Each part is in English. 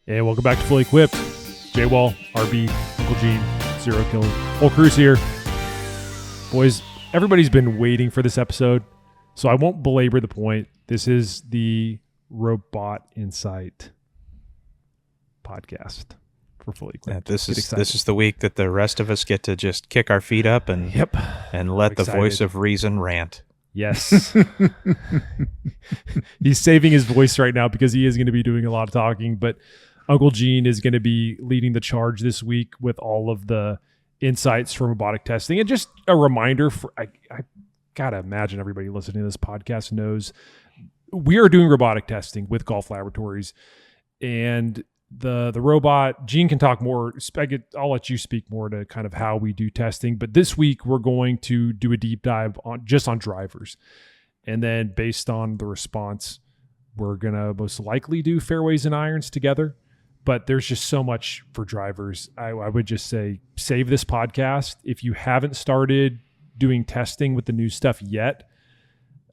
And welcome back to Fully Equipped. J-Wall, RB, Uncle Gene, Zero Kill, whole crew's here. Boys, everybody's been waiting for this episode, so I won't belabor the point. This is the Robot Insight podcast for Fully Equipped. Yeah, this is the week that the rest of us get to just kick our feet up and let the voice of reason rant. Yes. He's saving his voice right now because he is going to be doing a lot of talking, but Uncle Gene is going to be leading the charge this week with all of the insights from robotic testing. And just a reminder, I got to imagine everybody listening to this podcast knows we are doing robotic testing with Golf Laboratories. And the robot, Gene can talk more. Spec, I'll let you speak more to kind of how we do testing. But this week, we're going to do a deep dive on drivers. And then based on the response, we're going to most likely do fairways and irons together. But there's just so much for drivers. I would just say save this podcast. If you haven't started doing testing with the new stuff yet,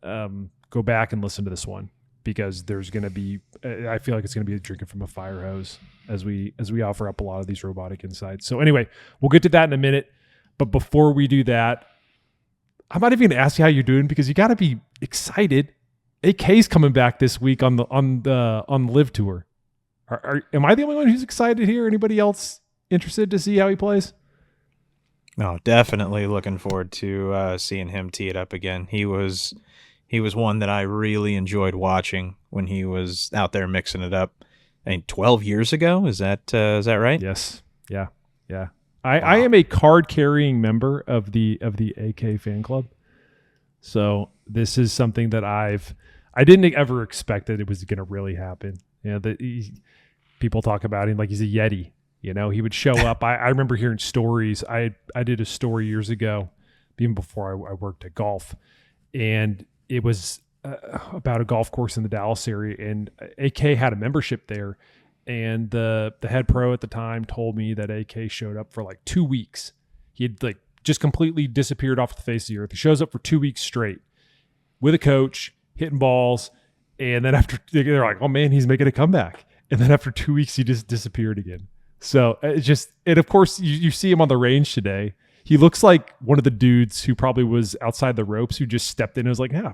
go back and listen to this one because there's going to be, I feel like it's going to be drinking from a fire hose as we offer up a lot of these robotic insights. So anyway, we'll get to that in a minute. But before we do that, I'm not even going to ask you how you're doing because you got to be excited. AK's coming back this week on the Live Tour. Am I the only one who's excited here? Anybody else interested to see how he plays? No, definitely looking forward to seeing him tee it up again. He was one that I really enjoyed watching when he was out there mixing it up. I mean, 12 years ago, is that right? Yes. Yeah. I am a card carrying member of the AK fan club. So this is something that I didn't ever expect that it was going to really happen. You know, people talk about him like he's a Yeti. You know, he would show up. I remember hearing stories. I did a story years ago, even before I worked at golf, and it was about a golf course in the Dallas area. And AK had a membership there, and the head pro at the time told me that AK showed up for like 2 weeks. He had like just completely disappeared off the face of the earth. He shows up for 2 weeks straight with a coach, hitting balls. And then after they're like, oh man, he's making a comeback. And then after 2 weeks, he just disappeared again. So and of course you see him on the range today. He looks like one of the dudes who probably was outside the ropes who just stepped in and was like, yeah,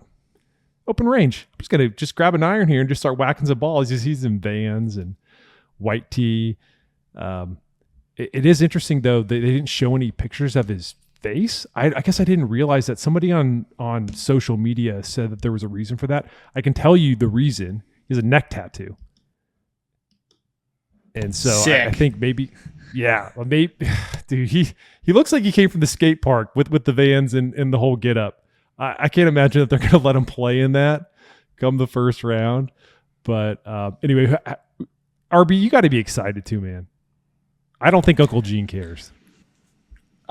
open range. I'm just going to grab an iron here and just start whacking some balls. He's in Vans and white tee. It is interesting though, they didn't show any pictures of his face. I guess I didn't realize that somebody on social media said that there was a reason for that. I can tell you the reason. He has a neck tattoo. And so I think maybe, dude, he looks like he came from the skate park with the Vans and the whole get up. I can't imagine that they're going to let him play in that come the first round. But anyway, RB, you got to be excited too, man. I don't think Uncle Gene cares.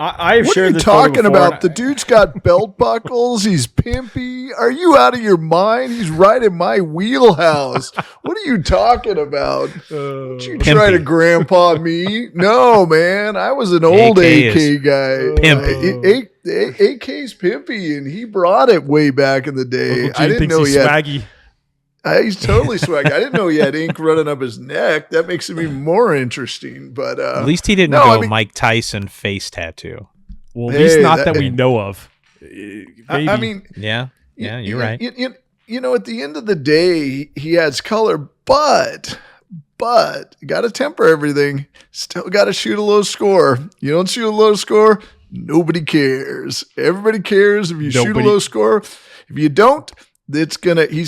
I've what shared are you this talking before, about? The dude's got belt buckles. He's pimpy. Are you out of your mind? He's right in my wheelhouse. What are you talking about? Don't you try to grandpa me? No, man. I was an old AK guy. AK's pimpy, and he brought it way back in the day. I didn't know he had swaggy. He's totally swag. I didn't know he had ink running up his neck. That makes him even more interesting. But at least he didn't go Mike Tyson face tattoo. Well, at least not that we know of. I mean, yeah, you're right. You know, at the end of the day, he has color, but got to temper everything. Still got to shoot a low score. You don't shoot a low score, nobody cares. Everybody cares if you shoot a low score. If you don't, he's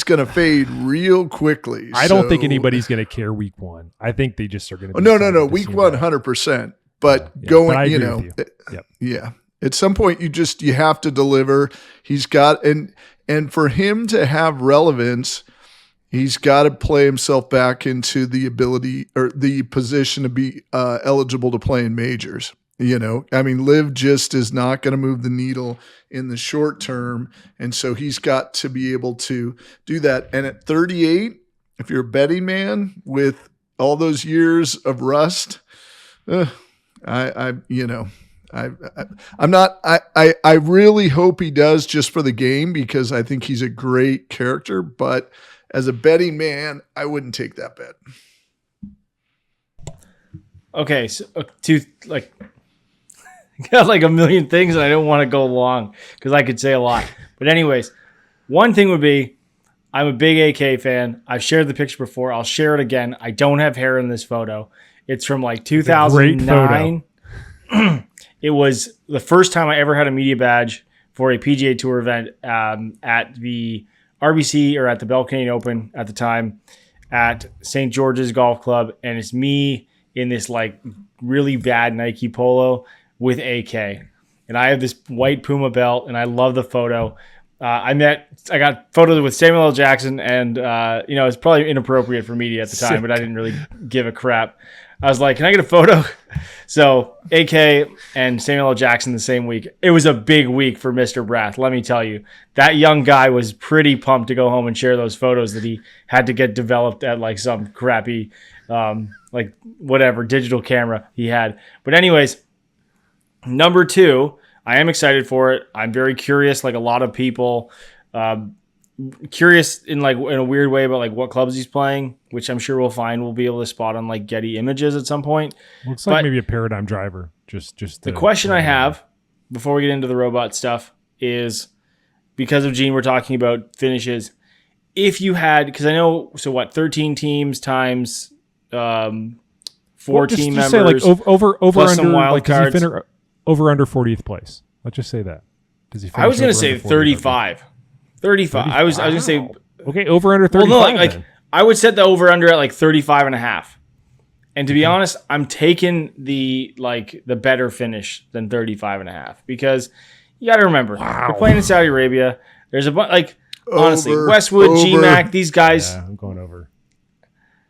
gonna fade real quickly. I don't think anybody's gonna care week one. I think they just are gonna. No. Week 100%. But going, yeah. At some point, you have to deliver. He's got and for him to have relevance, he's got to play himself back into the ability or the position to be eligible to play in majors. You know, I mean, Liv just is not going to move the needle in the short term. And so he's got to be able to do that. And at 38, if you're a betting man with all those years of rust, I really hope he does just for the game because I think he's a great character. But as a betting man, I wouldn't take that bet. okay, so got like a million things, and I don't want to go long because I could say a lot. But anyways, one thing would be, I'm a big AK fan. I've shared the picture before. I'll share it again. I don't have hair in this photo. It's from like 2009. It was the first time I ever had a media badge for a PGA Tour event at the RBC, or at the Bell Canadian Open at the time, at St. George's Golf Club. And it's me in this like really bad Nike polo with AK. And I have this white Puma belt, and I love the photo. I got photos with Samuel L. Jackson, and it's probably inappropriate for media at the time, but I didn't really give a crap. I was like, can I get a photo? So AK and Samuel L. Jackson the same week. It was a big week for Mr. Barath. Let me tell you, that young guy was pretty pumped to go home and share those photos that he had to get developed at like some crappy, digital camera he had. But anyways, number 2, I am excited for it. I'm very curious, like a lot of people, curious in a weird way about like what clubs he's playing, which I'm sure we'll be able to spot on like Getty Images at some point. Looks like maybe a Paradigm driver. Just the question I have before we get into the robot stuff is, because of Gene, we're talking about finishes. If you had, because I know, 13 teams times 4 team members. Say like over plus under some wild like, cards. Over under 40th place. Let's just say that. Does he finish? I was going to say 35. 35. I was going to say, okay, over under 35. Well, no, I would set the over under at like 35 and a half. And to be honest, I'm taking the better finish than 35 and a half, because you got to remember, we're playing in Saudi Arabia. There's a bunch, honestly, Westwood, GMAC, these guys. Yeah, I'm going over.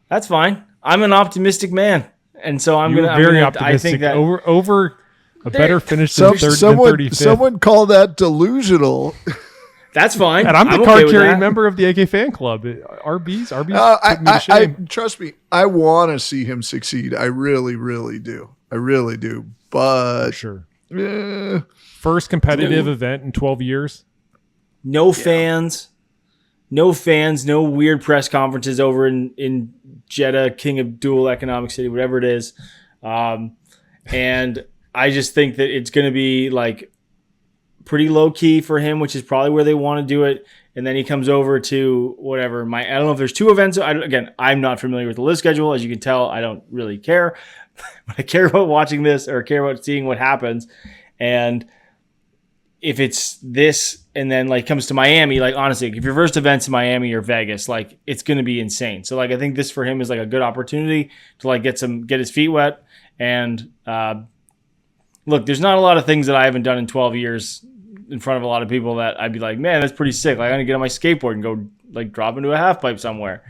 That's fine. I'm an optimistic man. And so optimistic. I think that over a better finish than 35th. Someone call that delusional. That's fine. And I'm the card carrying member of the AK fan club. RB's took me to shame. Trust me, I want to see him succeed. I really, really do. But for sure. First competitive event in 12 years. No fans. No weird press conferences over in Jeddah, King Abdul Economic City, whatever it is. And I just think that it's going to be like pretty low key for him, which is probably where they want to do it. And then he comes over to whatever. I don't know if there's 2 events. I'm not familiar with the live schedule. As you can tell, I don't really care. But I care about watching this, or care about seeing what happens. And if it's this and then comes to Miami, honestly, if your first event's in Miami or Vegas, it's going to be insane. So I think this for him is a good opportunity to get his feet wet. And look, there's not a lot of things that I haven't done in 12 years in front of a lot of people that I'd be like, man, that's pretty sick. I'm going to get on my skateboard and go drop into a half pipe somewhere.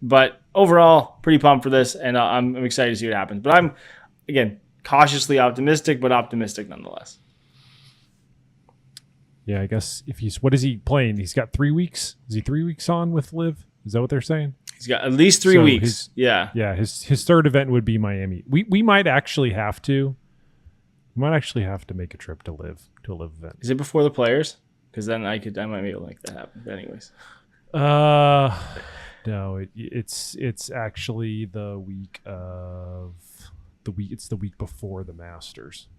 But overall, pretty pumped for this, and I'm excited to see what happens. But I'm, again, cautiously optimistic, but optimistic nonetheless. Yeah, I guess what is he playing? He's got 3 weeks. Is he 3 weeks on with Live? Is that what they're saying? He's got at least 3 weeks. Yeah. His third event would be Miami. We might actually have to. We might actually have to make a trip to a Live event. Is it before the Players? Because then I might be able to make that happen. But anyways. No, it's actually the week before the Masters.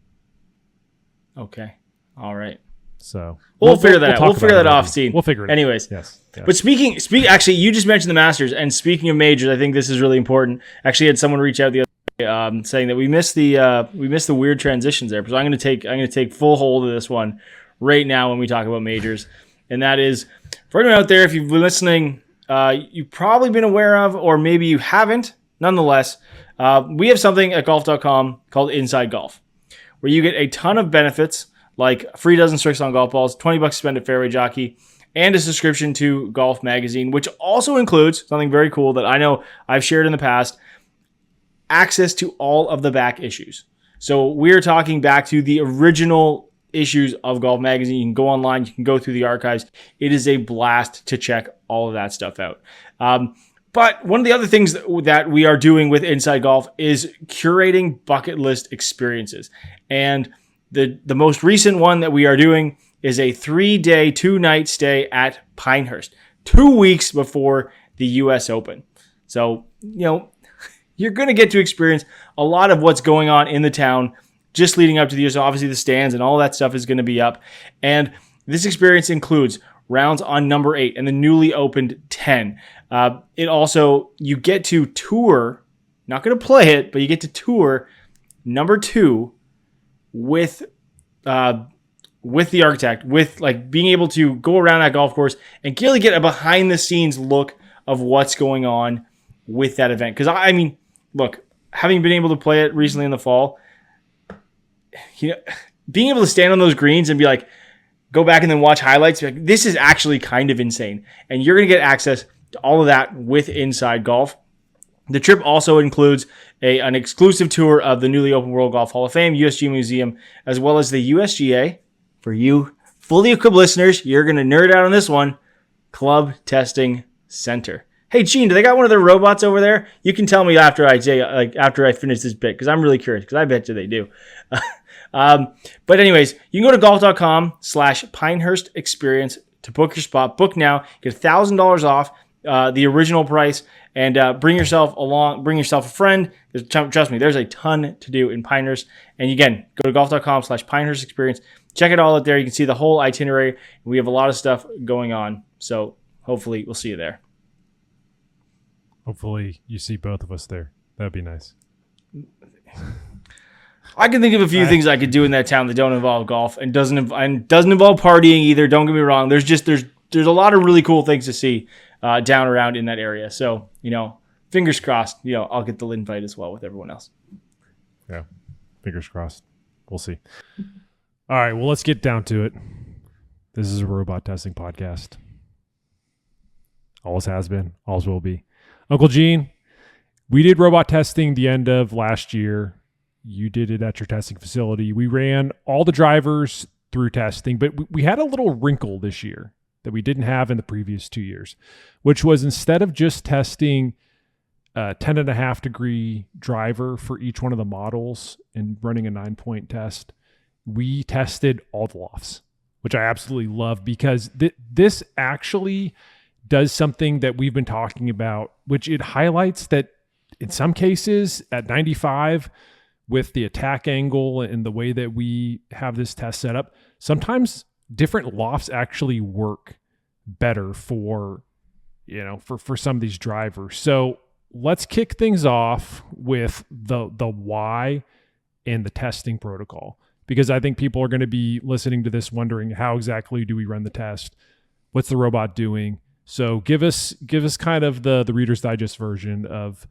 Okay. All right. So we'll figure that out. We'll figure that off, scene. We'll figure it out. Anyways. Yes. But actually, you just mentioned the Masters, and speaking of majors, I think this is really important. Actually, had someone reach out the other day, saying that we missed the weird transitions there. So I'm going to take full hold of this one right now when we talk about majors, and that is for anyone out there, if you've been listening, you've probably been aware of, or maybe you haven't. Nonetheless, we have something at golf.com called Inside Golf, where you get a ton of benefits, like a free dozen Strixon golf balls, $20 to spend at Fairway Jockey, and a subscription to Golf Magazine, which also includes something very cool that I know I've shared in the past, access to all of the back issues. So we're talking back to the original issues of Golf Magazine. You can go online, you can go through the archives. It is a blast to check all of that stuff out. But one of the other things that we are doing with Inside Golf is curating bucket list experiences. And the most recent one that we are doing is a 3-day, 2-night stay at Pinehurst, 2 weeks before the U.S. Open. So, you're going to get to experience a lot of what's going on in the town just leading up to the year. So obviously the stands and all that stuff is going to be up. And this experience includes rounds on number 8 and the newly opened 10. It also, you get to tour, not going to play it, but you get to tour number 2 with the architect, with like being able to go around that golf course and really get a behind the scenes look of what's going on with that event. Because I mean, look, having been able to play it recently in the fall, being able to stand on those greens and be like, go back and then watch highlights, be like, this is actually kind of insane. And you're going to get access to all of that with Inside Golf. The trip also includes an exclusive tour of the newly opened World Golf Hall of Fame, USGA Museum, as well as the USGA. For you fully equipped listeners, you're going to nerd out on this one, Club Testing Center. Hey, Gene, do they got one of their robots over there? You can tell me after I finish this bit, because I'm really curious, because I bet you they do. But anyways, you can go to golf.com/Pinehurst Experience to book your spot. Book now. Get $1,000 off the original price, and bring yourself along. Bring yourself a friend. Trust me, there's a ton to do in Pinehurst. And again, go to golf.com/Pinehurst Experience. Check it all out there. You can see the whole itinerary. We have a lot of stuff going on. So hopefully we'll see you there. Hopefully you see both of us there. That'd be nice. I can think of a few things I could do in that town that don't involve golf and doesn't involve partying either. Don't get me wrong. There's a lot of really cool things to see down around in that area. So, fingers crossed, I'll get the invite as well with everyone else. Yeah. Fingers crossed. We'll see. All right. Well, let's get down to it. This is a robot testing podcast. Always has been. Always will be. Uncle Gene, we did robot testing the end of last year. You did it at your testing facility. We ran all the drivers through testing, but we had a little wrinkle this year that we didn't have in the previous 2 years, which was instead of just testing a 10.5 degree driver for each one of the models and running a 9-point test, we tested all the lofts, which I absolutely love, because this actually does something that we've been talking about, which it highlights that in some cases at 95, with the attack angle and the way that we have this test set up, sometimes different lofts actually work better for some of these drivers. So let's kick things off with the why and the testing protocol, because I think people are going to be listening to this wondering, how exactly do we run the test? What's the robot doing? So give us kind of the Reader's Digest version of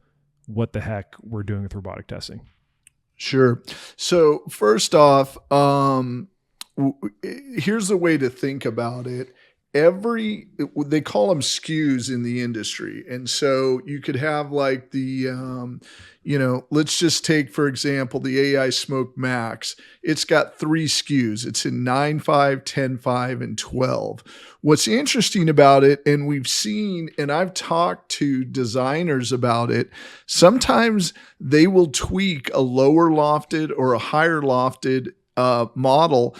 what the heck we're doing with robotic testing. Sure. So first off, here's the way to think about it. They call them SKUs in the industry. And so you could have like the, let's just take, for example, the AI Smoke Max. It's got 3 SKUs. It's in 9.5, 10.5, and 12. What's interesting about it, and we've seen, and I've talked to designers about it, sometimes they will tweak a lower lofted or a higher lofted model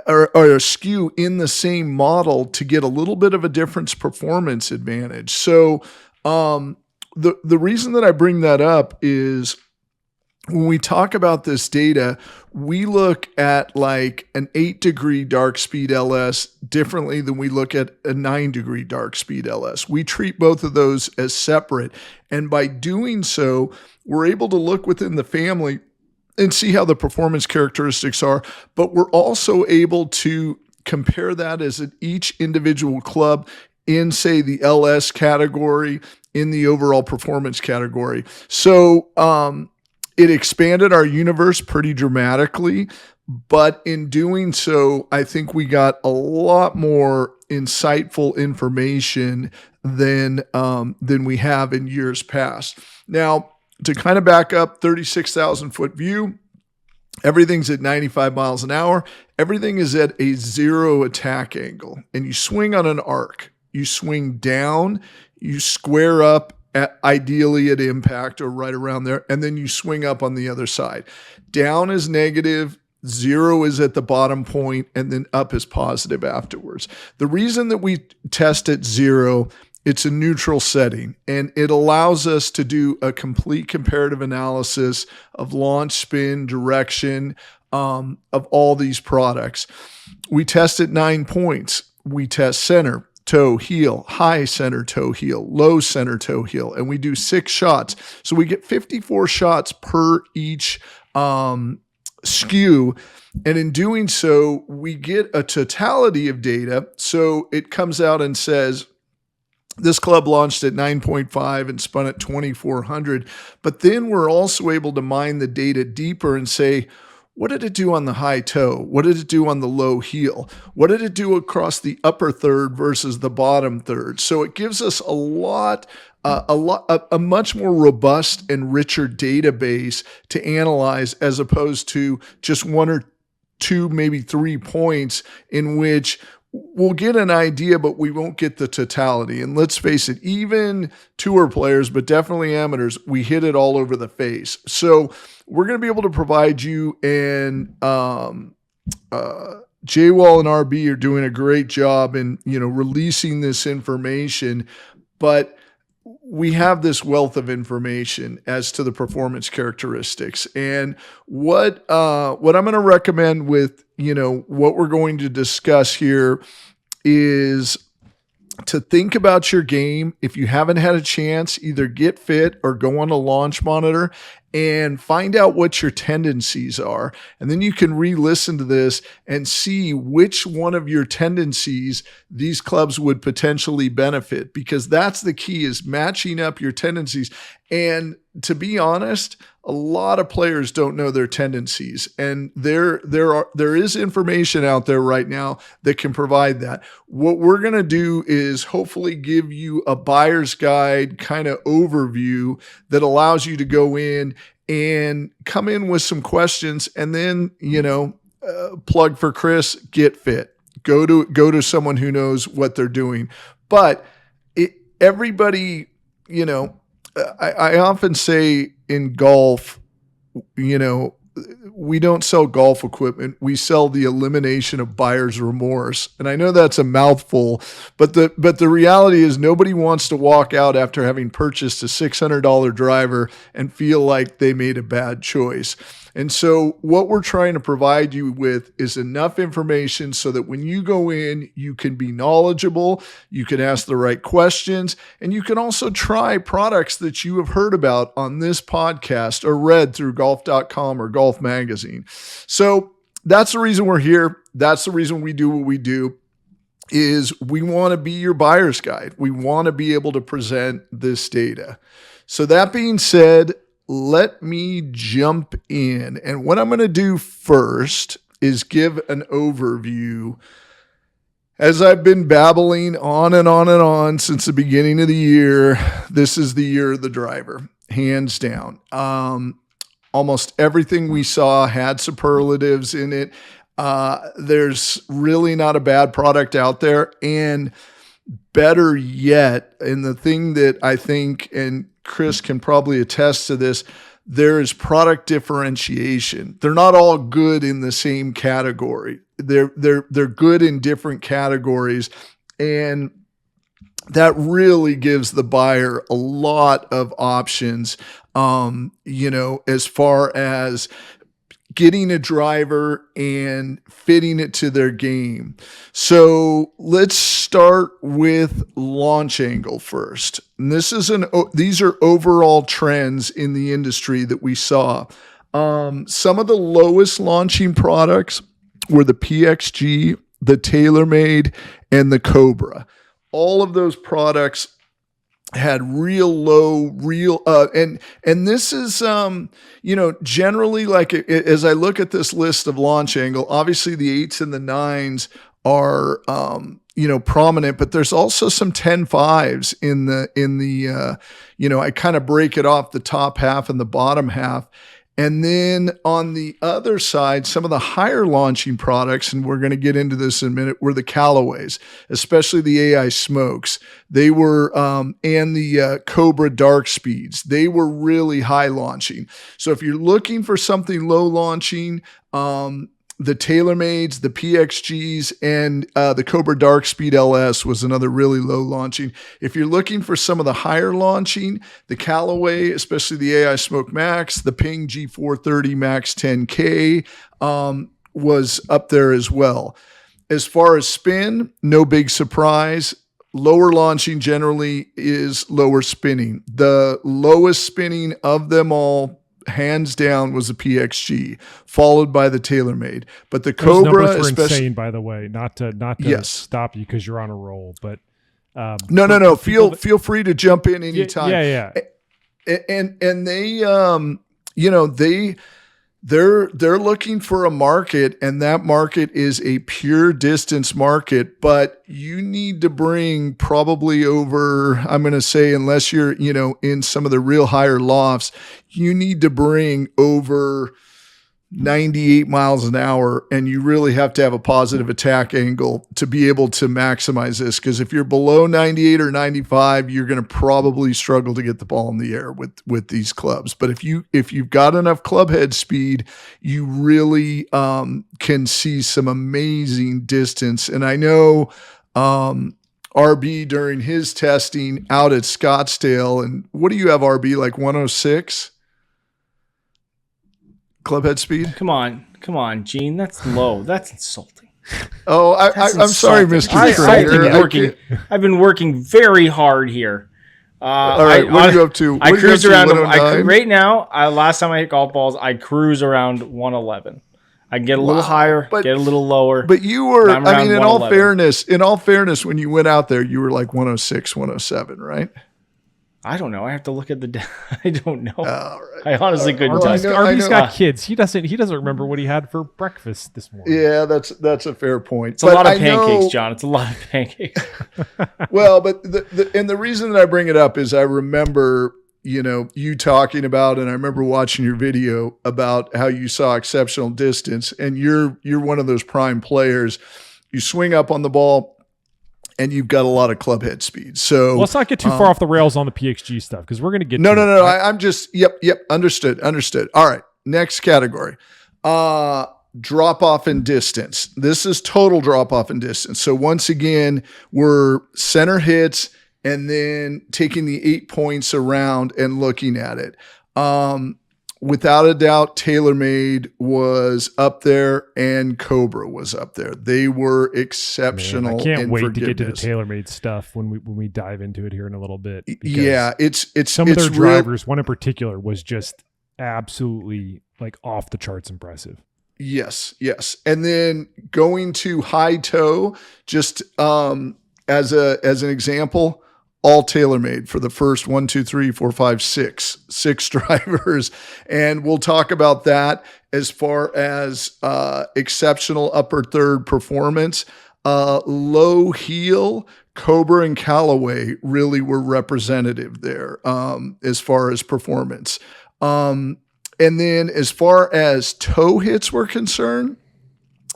or a SKU in the same model to get a little bit of a difference performance advantage. So the reason that I bring that up is when we talk about this data, we look at like an 8 degree dark speed LS differently than we look at a 9 degree dark speed LS. We treat both of those as separate. And by doing so, we're able to look within the family and see how the performance characteristics are, but we're also able to compare that as each individual club in, say, the LS category, in the overall performance category. So it expanded our universe pretty dramatically, but in doing so, I think we got a lot more insightful information than we have in years past. Now, to kind of back up, 36,000 foot view, everything's at 95 miles an hour. Everything is at a 0 attack angle, and you swing on an arc. You swing down, you square up ideally at impact or right around there, and then you swing up on the other side. Down is negative, 0 is at the bottom point, and then up is positive afterwards. The reason that we test at 0 It's a neutral setting, and it allows us to do a complete comparative analysis of launch, spin, direction of all these products. We test at 9 points. We test center, toe, heel, high center, toe, heel, low center, toe, heel, and we do 6 shots. So we get 54 shots per each SKU. And in doing so, we get a totality of data. So it comes out and says, this club launched at 9.5 and spun at 2,400. But then we're also able to mine the data deeper and say, what did it do on the high toe? What did it do on the low heel? What did it do across the upper third versus the bottom third? So it gives us a much more robust and richer database to analyze, as opposed to just 1 or 2, maybe 3 points in which we'll get an idea, but we won't get the totality. And let's face it, even tour players, but definitely amateurs, we hit it all over the face. So we're going to be able to provide you, and J-Wall and RB are doing a great job in, releasing this information, but we have this wealth of information as to the performance characteristics. And what I'm going to recommend with, what we're going to discuss here is to think about your game. If you haven't had a chance, either get fit or go on a launch monitor and find out what your tendencies are. And then you can re-listen to this and see which one of your tendencies these clubs would potentially benefit, because that's the key, is matching up your tendencies. And to be honest, a lot of players don't know their tendencies, and there is information out there right now that can provide that. What we're going to do is hopefully give you a buyer's guide kind of overview that allows you to go in and come in with some questions, and then, plug for Kris, get fit. Go to someone who knows what they're doing. But everybody, I often say in golf, we don't sell golf equipment. We sell the elimination of buyer's remorse. And I know that's a mouthful, but the reality is nobody wants to walk out after having purchased a $600 driver and feel like they made a bad choice. And so what we're trying to provide you with is enough information so that when you go in, you can be knowledgeable, you can ask the right questions, and you can also try products that you have heard about on this podcast or read through golf.com or Golf Magazine. So that's the reason we're here. That's the reason we do what we do, is we want to be your buyer's guide. We want to be able to present this data. So that being said, let me jump in. And what I'm going to do first is give an overview. As I've been babbling on and on and on since the beginning of the year, this is the year of the driver, hands down. Almost everything we saw had superlatives in it. There's really not a bad product out there. And better yet, and the thing that I think, and Kris can probably attest to this, there is product differentiation. They're not all good in the same category. They're good in different categories, and that really gives the buyer a lot of options, as far as getting a driver and fitting it to their game. So let's start with launch angle first. And these are overall trends in the industry that we saw. Some of the lowest launching products were the PXG, the TaylorMade, and the Cobra. All of those products had real low, and this is, generally, like, as I look at this list of launch angle, obviously the 8s and the 9s are, prominent, but there's also some 10.5s in the, I kind of break it off the top half and the bottom half. And then on the other side, some of the higher launching products, and we're going to get into this in a minute, were the Callaways, especially the AI Smokes. They were, and the Cobra Dark Speeds. They were really high launching. So if you're looking for something low launching, the TaylorMades, the PXGs, and the Cobra Dark Speed LS was another really low launching. If you're looking for some of the higher launching, the Callaway, especially the AI Smoke Max, the Ping G430 Max 10K was up there as well. As far as spin, no big surprise. Lower launching generally is lower spinning. The lowest spinning of them all, hands down, was the PXG, followed by the TaylorMade. But the Those Cobra, numbers were especially, insane, by the way. Not to yes. stop you because you're on a roll, but no. Feel free to jump in anytime. Yeah. And they, they're looking for a market, and that market is a pure distance market, but you need to bring probably over, I'm going to say, unless you're, in some of the real higher lofts, you need to bring over 98 miles an hour, and you really have to have a positive attack angle to be able to maximize this. Because if you're below 98 or 95, you're going to probably struggle to get the ball in the air with these clubs. But if you've got enough club head speed, you really can see some amazing distance. And I know RB during his testing out at Scottsdale, and what do you have, RB, like 106? Club head speed? Come on, Gene. That's low. That's insulting. Oh, I'm sorry, Mr. Trainer. I've been working very hard here. All right, what are you up to? I cruise around. Right now, last time I hit golf balls, I cruise around 111. I can get a little higher, get a little lower. But you were, in all fairness, when you went out there, you were like 106, 107, right? I don't know. I have to look at the. I don't know. All right. I honestly couldn't tell. RB's got kids. He doesn't remember what he had for breakfast this morning. Yeah, that's a fair point. It's a lot of pancakes, John. It's a lot of pancakes. Well, but the reason that I bring it up is I remember, you talking about, and I remember watching your video about how you saw exceptional distance, and you're one of those prime players. You swing up on the ball, and you've got a lot of club head speed. So let's not get too far off the rails on the PXG stuff, because we're going to get no. I'm just understood. All right, next category, drop off in distance. This is total drop off in distance. So once again, we're center hits and then taking the 8 points around and looking at it. Without a doubt, TaylorMade was up there and Cobra was up there. They were exceptional. Man, I can't wait to get to the TaylorMade stuff when we dive into it here in a little bit. Yeah, it's some of their drivers. One in particular was just absolutely like off the charts impressive. Yes. And then going to high toe, just as an example, all TaylorMade for the first 1, 2, 3, 4, 5, 6 drivers. And we'll talk about that as far as exceptional upper third performance. Low heel, Cobra and Callaway really were representative there as far as performance. And then as far as toe hits were concerned,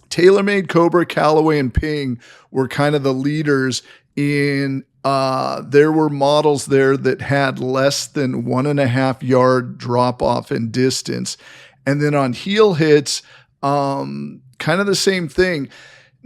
TaylorMade, Cobra, Callaway, and Ping were kind of the leaders in there were models there that had less than 1.5 yard drop off in distance. And then on heel hits, kind of the same thing.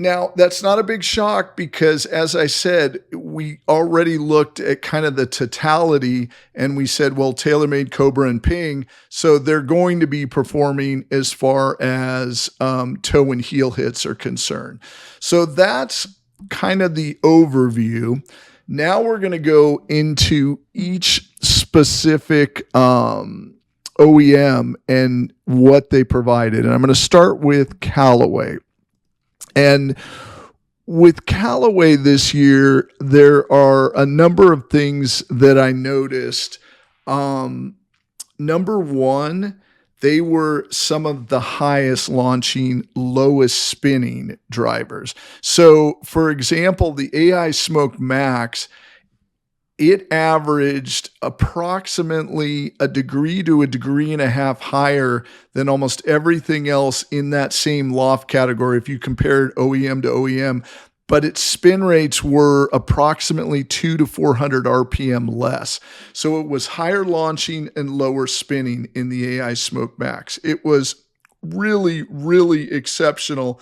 Now, that's not a big shock because, as I said, we already looked at kind of the totality and we said, well, TaylorMade, Cobra, and Ping, so they're going to be performing as far as toe and heel hits are concerned. So that's kind of the overview. Now we're going to go into each specific OEM and what they provided. And I'm going to start with Callaway. And with Callaway this year, there are a number of things that I noticed. Number one, they were some of the highest launching, lowest spinning drivers. So, for example, the AI Smoke Max, it averaged approximately 1 degree to 1.5 degrees higher than almost everything else in that same loft category if you compared OEM to OEM. But its spin rates were approximately 200 to 400 RPM less. So it was higher launching and lower spinning in the AI Smoke Max. It was really, really exceptional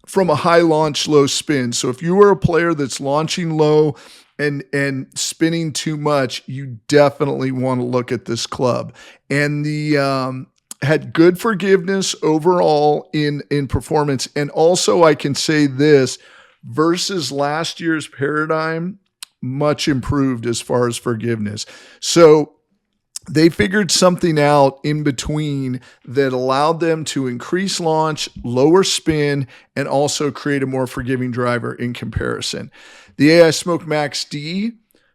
from a high launch, low spin. So if you are a player that's launching low and spinning too much, you definitely want to look at this club. And the had good forgiveness overall in performance. And also I can say this, versus last year's Paradigm, much improved as far as forgiveness. So they figured something out in between that allowed them to increase launch, lower spin, and also create a more forgiving driver in comparison. The AI Smoke Max D,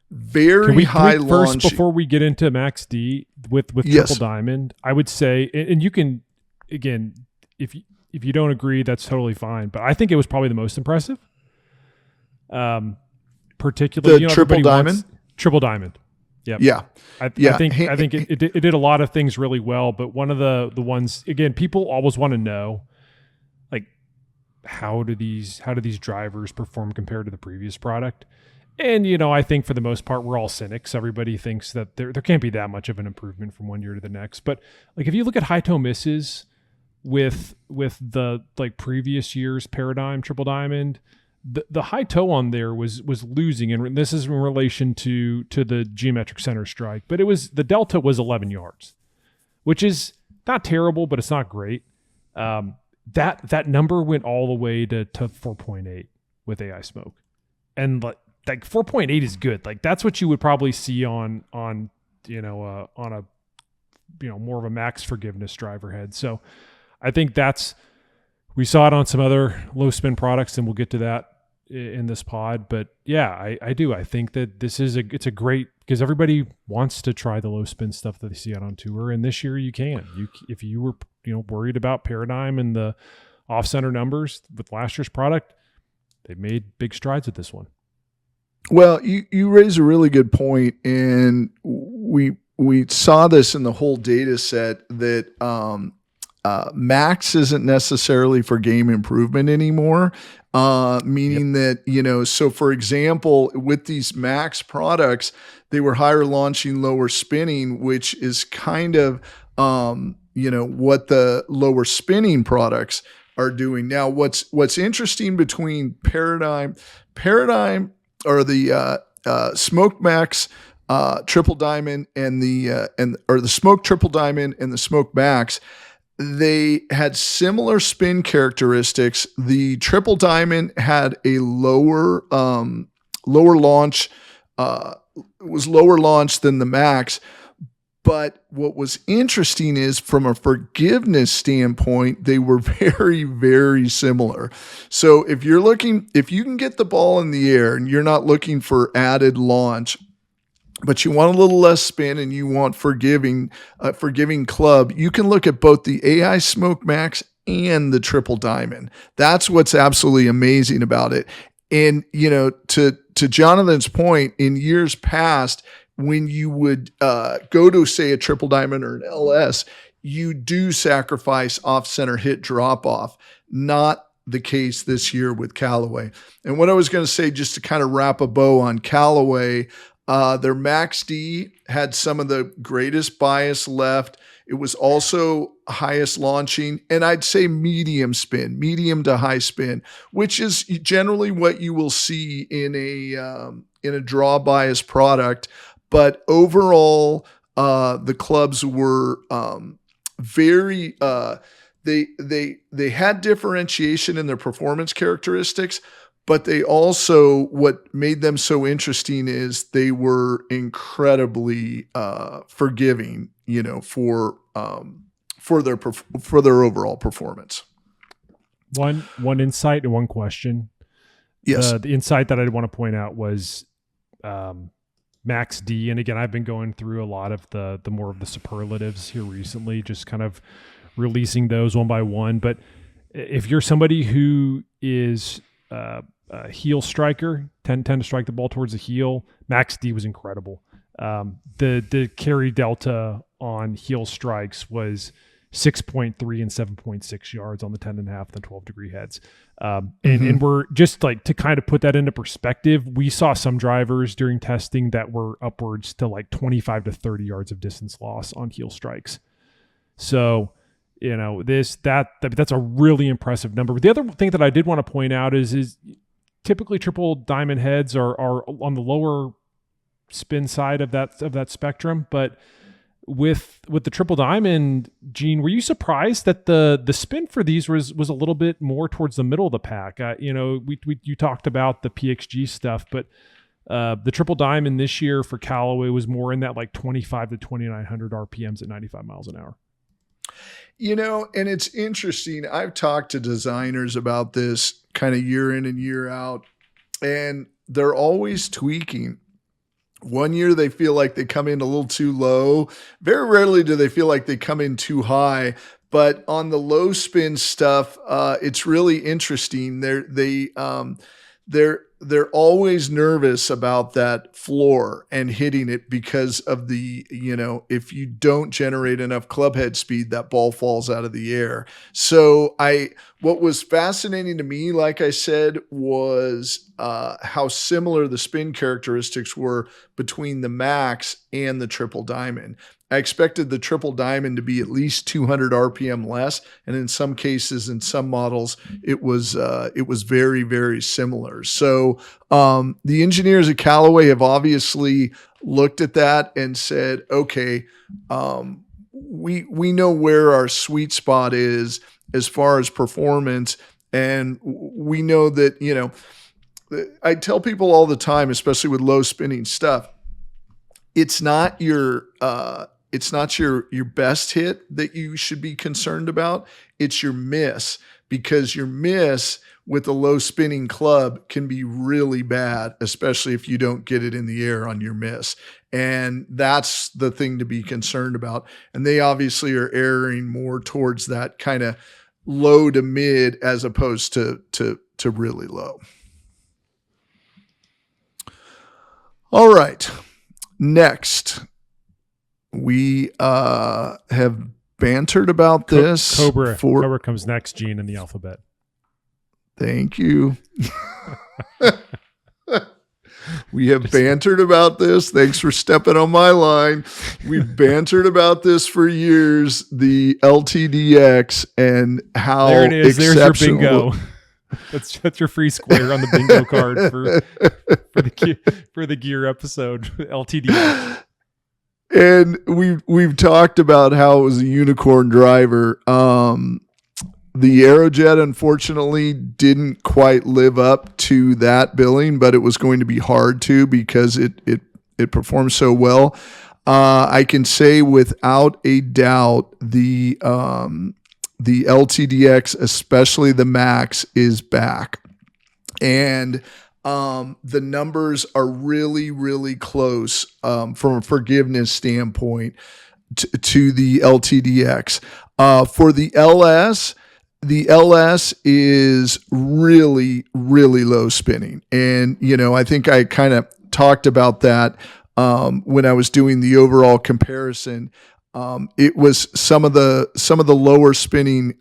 very high launch. First, before we get into Max D with Triple Diamond, I would say, and you can, again, if you don't agree, that's totally fine. But I think it was probably the most impressive. Particularly the Triple Diamond. Triple Diamond. Yep. Yeah. I think it did a lot of things really well, but one of the ones, again, people always want to know, like, how do these drivers perform compared to the previous product? And, I think for the most part, we're all cynics. Everybody thinks that there can't be that much of an improvement from one year to the next. But like, if you look at high toe misses with the like previous year's Paradigm Triple Diamond, the high toe on there was losing, and this is in relation to the geometric center strike, but the delta was 11 yards, which is not terrible, but it's not great. That number went all the way to 4.8 with AI Smoke, and like 4.8 is good. Like that's what you would probably see on a more of a max forgiveness driver head. So I think we saw it on some other low spin products, and we'll get to that in this pod. But yeah, I do. I think that it's a great, because everybody wants to try the low spin stuff that they see out on tour. And this year you can. If you were worried about Paradigm and the off center numbers with last year's product, they made big strides with this one. Well, you raise a really good point, and we saw this in the whole data set that max isn't necessarily for game improvement anymore. Meaning that, so for example, with these max products, they were higher launching, lower spinning, which is kind of, what the lower spinning products are doing. Now, what's interesting between Paradigm or the Smoke Max Triple Diamond and the Smoke Triple Diamond and the Smoke Max, they had similar spin characteristics. The Triple Diamond had a lower launch, was lower launch than the Max. But what was interesting is, from a forgiveness standpoint, they were very, very similar. So if you can get the ball in the air and you're not looking for added launch, but you want a little less spin and you want forgiving club, you can look at both the AI Smoke Max and the Triple Diamond. That's what's absolutely amazing about it. And, to Jonathan's point, in years past, when you would go to, say, a Triple Diamond or an LS, you do sacrifice off-center hit drop-off. Not the case this year with Callaway. And what I was going to say, just to kind of wrap a bow on Callaway, their Max D had some of the greatest bias left. It was also highest launching, and I'd say medium to high spin, which is generally what you will see in a draw bias product. But overall, the clubs were very. They had differentiation in their performance characteristics. But they also, what made them so interesting is they were incredibly forgiving, for their overall performance. One insight and one question. Yes. The insight that I want to point out was Max D, and again, I've been going through a lot of the more of the superlatives here recently, just kind of releasing those one by one. But if you're somebody who is a heel striker, tend to strike the ball towards the heel, Max D was incredible. The carry delta on heel strikes was 6.3 and 7.6 yards on the 10.5 and the 12 degree heads. And we're just like, to kind of put that into perspective, we saw some drivers during testing that were upwards to like 25 to 30 yards of distance loss on heel strikes. So that's a really impressive number. But the other thing that I did want to point out is typically triple diamond heads are on the lower spin side of that spectrum, but with the triple diamond, Gene, were you surprised that the spin for these was a little bit more towards the middle of the pack? You talked about the PXG stuff, but the triple diamond this year for Callaway was more in that like 25 to 2,900 RPMs at 95 miles an hour. And it's interesting. I've talked to designers about this kind of year in and year out, and they're always tweaking. One year they feel like they come in a little too low. Very rarely do they feel like they come in too high. But on the low spin stuff, it's really interesting. They're always nervous about that floor and hitting it because of the, if you don't generate enough club head speed, that ball falls out of the air. So what was fascinating to me, like I said, was how similar the spin characteristics were between the Max and the Triple Diamond. I expected the Triple Diamond to be at least 200 RPM less, and in some cases, in some models, it was very, very similar. So the engineers at Callaway have obviously looked at that and said, okay, we know where our sweet spot is as far as performance, and we know that I tell people all the time, especially with low spinning stuff, it's not your best hit that you should be concerned about. It's your miss, because your miss with a low spinning club can be really bad, especially if you don't get it in the air on your miss. And that's the thing to be concerned about. And they obviously are erring more towards that kind of low to mid as opposed to really low. All right. Next, we have bantered about this. Cobra comes next, Gene, in the alphabet. Thank you. We have bantered about this. Thanks for stepping on my line. We've bantered about this for years, the LTDX and how there it is. There's your bingo. That's your free square on the bingo card for the gear episode, LTDX. And we've talked about how it was a unicorn driver. The Aerojet unfortunately didn't quite live up to that billing, but it was going to be hard to, because it performed so well. I can say without a doubt the LTDX, especially the Max, is back, and the numbers are really, really close from a forgiveness standpoint to the LTDX. For the LS is really, really low spinning. And, I think I kind of talked about that when I was doing the overall comparison. It was some of the lower spinning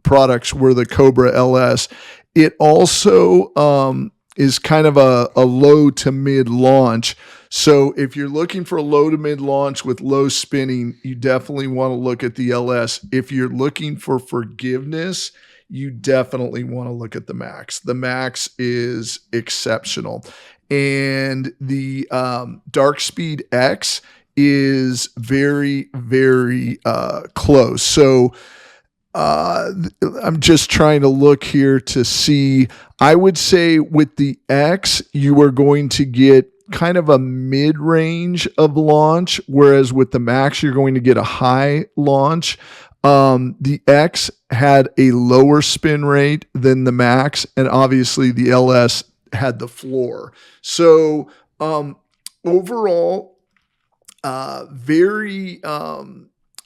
products were the Cobra LS. It also is kind of a low to mid launch. So if you're looking for a low to mid launch with low spinning, you definitely want to look at the LS. If you're looking for forgiveness, you definitely want to look at the Max. The Max is exceptional. And the Dark Speed X is very, very close. So I'm just trying to look here to see. I would say with the X, you are going to get kind of a mid-range of launch, whereas with the Max, you're going to get a high launch. The X had a lower spin rate than the Max, and obviously the LS had the floor. So overall,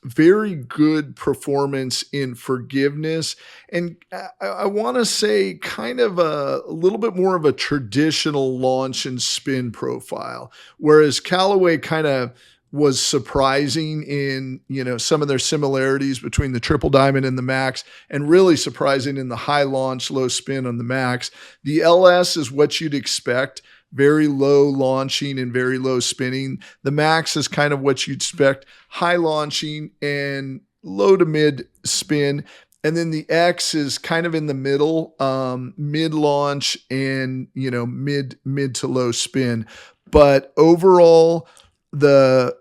very good performance in forgiveness. And I want to say kind of a little bit more of a traditional launch and spin profile, whereas Callaway kind of was surprising in, some of their similarities between the Triple Diamond and the Max, and really surprising in the high launch, low spin on the Max. The LS is what you'd expect, very low launching and very low spinning. The Max is kind of what you'd expect, high launching and low to mid spin. And then the X is kind of in the middle, mid launch and, mid to low spin. But overall, the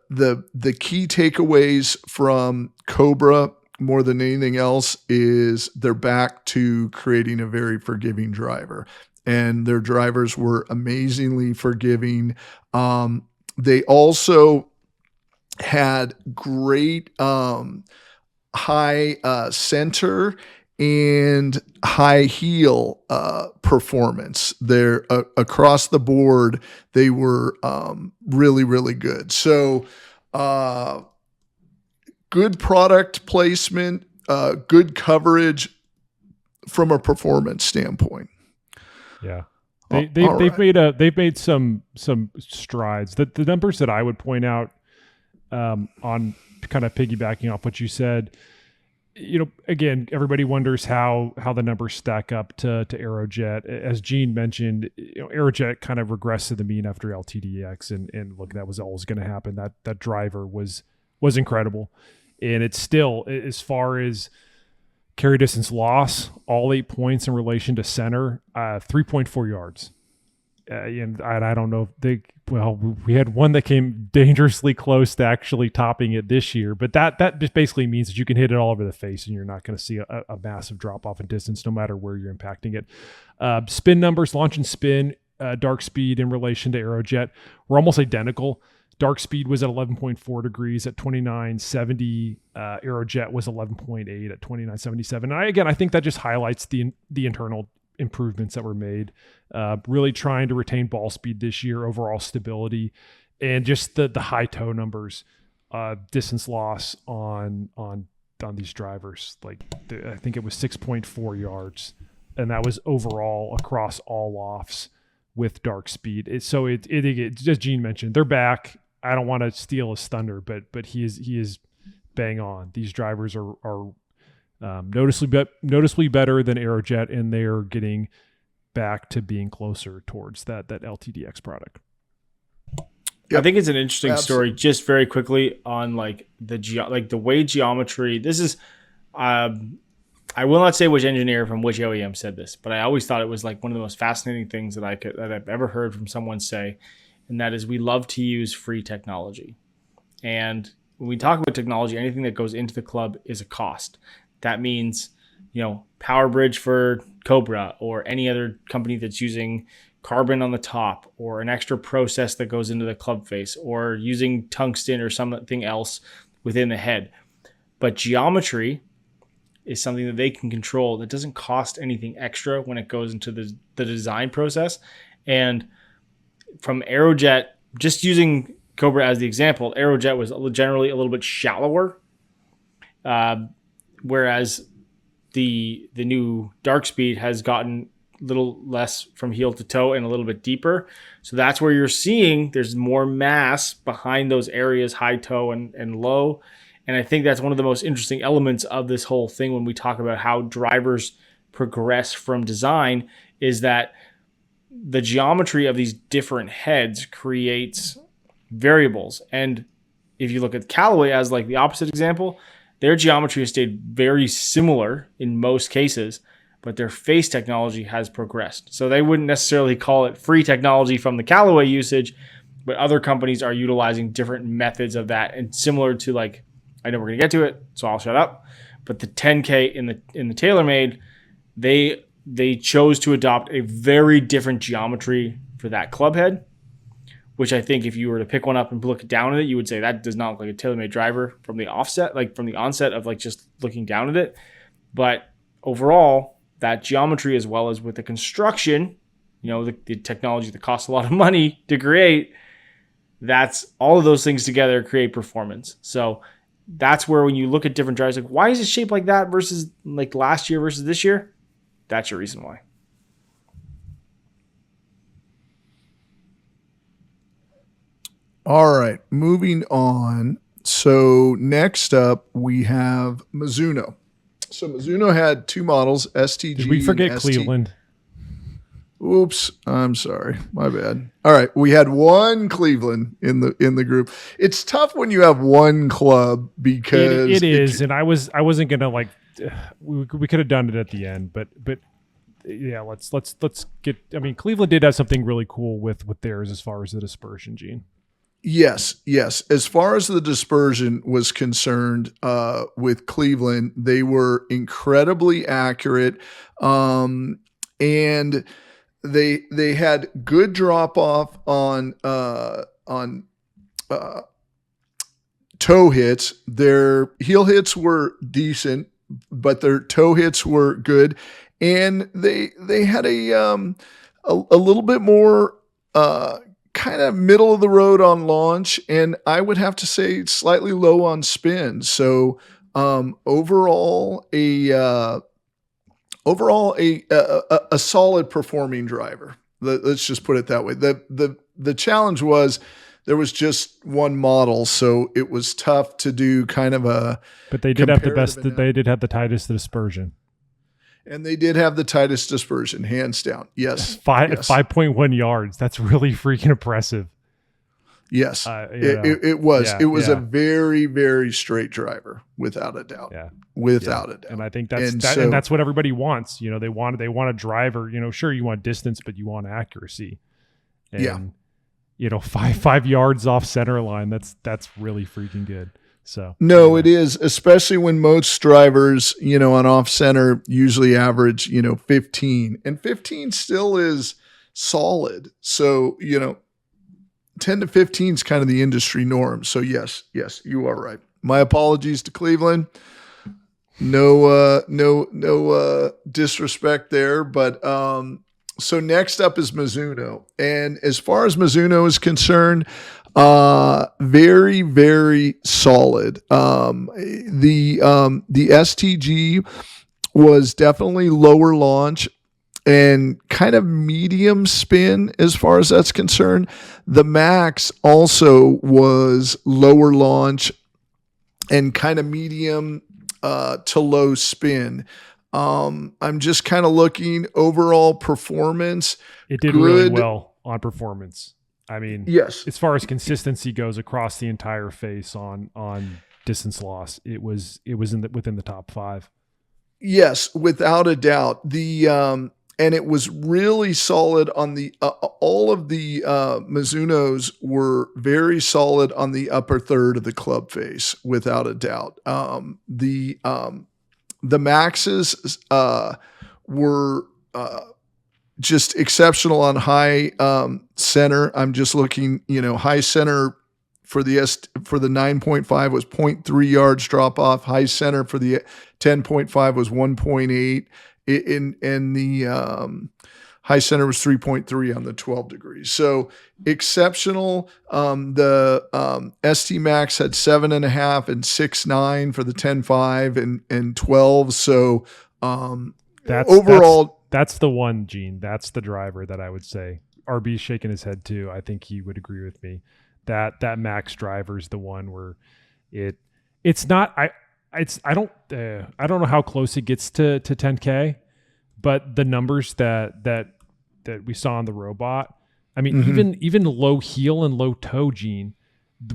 key takeaways from Cobra more than anything else is they're back to creating a very forgiving driver, and their drivers were amazingly forgiving. They also had great high center and high heel performance. They're across the board. They were really, really good. So good product placement, good coverage from a performance standpoint. Yeah. They've made some strides. The numbers that I would point out on kind of piggybacking off what you said, again, everybody wonders how the numbers stack up to Aerojet. As Gene mentioned, Aerojet kind of regressed to the mean after LTDX, and look, that was always going to happen. That driver was incredible, and it's still, as far as carry distance loss, all 8 points in relation to center, 3.4 yards. And I don't know if we had one that came dangerously close to actually topping it this year, but that just basically means that you can hit it all over the face and you're not going to see a massive drop off in distance, no matter where you're impacting it. Spin numbers, launch and spin, dark speed in relation to Aerojet were almost identical. Dark speed was at 11.4 degrees at 2970. Aerojet was 11.8 at 2977. And I think that just highlights the internal improvements that were made. Really trying to retain ball speed this year, overall stability, and just the high toe numbers, distance loss on these drivers. I think it was 6.4 yards, and that was overall across all lofts with dark speed. It's as Gene mentioned, they're back. I don't want to steal his thunder, but he is bang on. These drivers are noticeably better than Aerojet, and they're getting back to being closer towards that LTDX product. Yep. I think it's an interesting story. Just very quickly on the way geometry. This is, I will not say which engineer from which OEM said this, but I always thought it was one of the most fascinating things that I've ever heard from someone say, and that is we love to use free technology. And when we talk about technology, anything that goes into the club is a cost. That means, Power Bridge for Cobra or any other company that's using carbon on the top, or an extra process that goes into the club face, or using tungsten or something else within the head. But geometry is something that they can control that doesn't cost anything extra when it goes into the design process. And from Aerojet, just using Cobra as the example, Aerojet was generally a little bit shallower, whereas the new dark speed has gotten a little less from heel to toe and a little bit deeper. So that's where you're seeing there's more mass behind those areas, high toe and low. And I think that's one of the most interesting elements of this whole thing when we talk about how drivers progress from design, is that the geometry of these different heads creates variables. And if you look at Callaway as the opposite example, their geometry has stayed very similar in most cases, but their face technology has progressed. So they wouldn't necessarily call it free technology from the Callaway usage, but other companies are utilizing different methods of that. And similar to I know we're going to get to it, so I'll shut up. But the 10K in the TaylorMade, they chose to adopt a very different geometry for that club head, which I think if you were to pick one up and look down at it, you would say that does not look like a TaylorMade driver from the offset, from the onset of just looking down at it. But overall, that geometry, as well as with the construction, the technology that costs a lot of money to create, that's all of those things together create performance. So that's where when you look at different drivers, why is it shaped like that versus last year versus this year? That's your reason why. All right, moving on. So next up, we have Mizuno. So Mizuno had two models, STG. Did we forget Cleveland? Oops, I'm sorry. My bad. All right, we had one Cleveland in the group. It's tough when you have one club because it is, and I wasn't gonna like. We could have done it at the end, but yeah, let's get. I mean, Cleveland did have something really cool with theirs as far as the dispersion, Gene. Yes. As far as the dispersion was concerned, with Cleveland, they were incredibly accurate, and they had good drop off on toe hits. Their heel hits were decent, but their toe hits were good, and they had a little bit more kind of middle of the road on launch, and I would have to say slightly low on spin. So overall a solid performing driver. Let's just put it that way. The challenge was there was just one model, so it was tough to do kind of a. But they did have the best. They did have the tightest dispersion. And they did have the tightest dispersion, hands down. Yes. 5.1 yards. That's really freaking impressive. Yes. It was. Yeah, it was a very, very straight driver, without a doubt. Yeah. Without a doubt. And I think that's what everybody wants. They want a driver, sure, you want distance, but you want accuracy. And, 5 yards off center line, that's really freaking good. So no, it is, especially when most drivers, on off center usually average, 15, and 15 still is solid. So, 10 to 15 is kind of the industry norm. So yes, you are right. My apologies to Cleveland. No disrespect there, but, so next up is Mizuno. And as far as Mizuno is concerned, very, very solid. The STG was definitely lower launch and kind of medium spin as far as that's concerned. The Max also was lower launch and kind of medium to low spin. I'm just kind of looking overall performance. It did really well on performance. I mean, yes. As far as consistency goes across the entire face on distance loss, it was within the top 5. Yes, without a doubt. And it was really solid on the all of the Mizunos were very solid on the upper third of the club face, without a doubt. The Maxes were just exceptional on high center. I'm just looking, high center for the 9.5 was 0.3 yards drop off. High center for the 10.5 was 1.8. In the high center was 3.3 on the 12 degrees. So exceptional. The ST Max had 7.5 and 6.9 for the 10.5 and 12. So overall. That's the one, Gene. That's the driver that I would say. RB's shaking his head too. I think he would agree with me. That Max driver is the one where it's not. I don't know how close it gets to 10K, but the numbers that we saw on the robot. I mean, even low heel and low toe, Gene,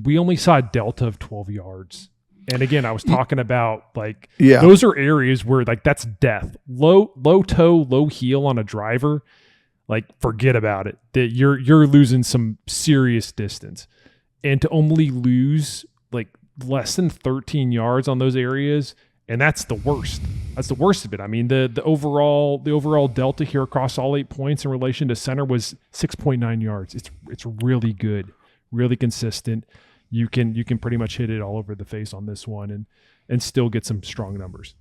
we only saw a delta of 12 yards. And again, I was talking about those are areas where that's death. Low toe, low heel on a driver, forget about it. That you're losing some serious distance. And to only lose less than 13 yards on those areas, and that's the worst. That's the worst of it. I mean, the overall delta here across all 8 points in relation to center was 6.9 yards. It's really good, really consistent. You can pretty much hit it all over the face on this one and still get some strong numbers.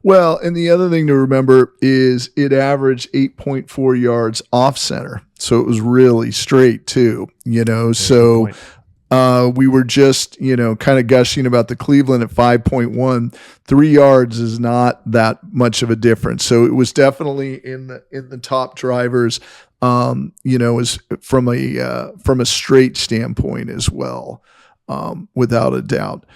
Well, and the other thing to remember is it averaged 8.4 yards off center. So it was really straight too, so we were just, kind of gushing about the Cleveland at 5.1. 3 yards is not that much of a difference. So it was definitely in the top drivers, is from a straight standpoint as well, without a doubt.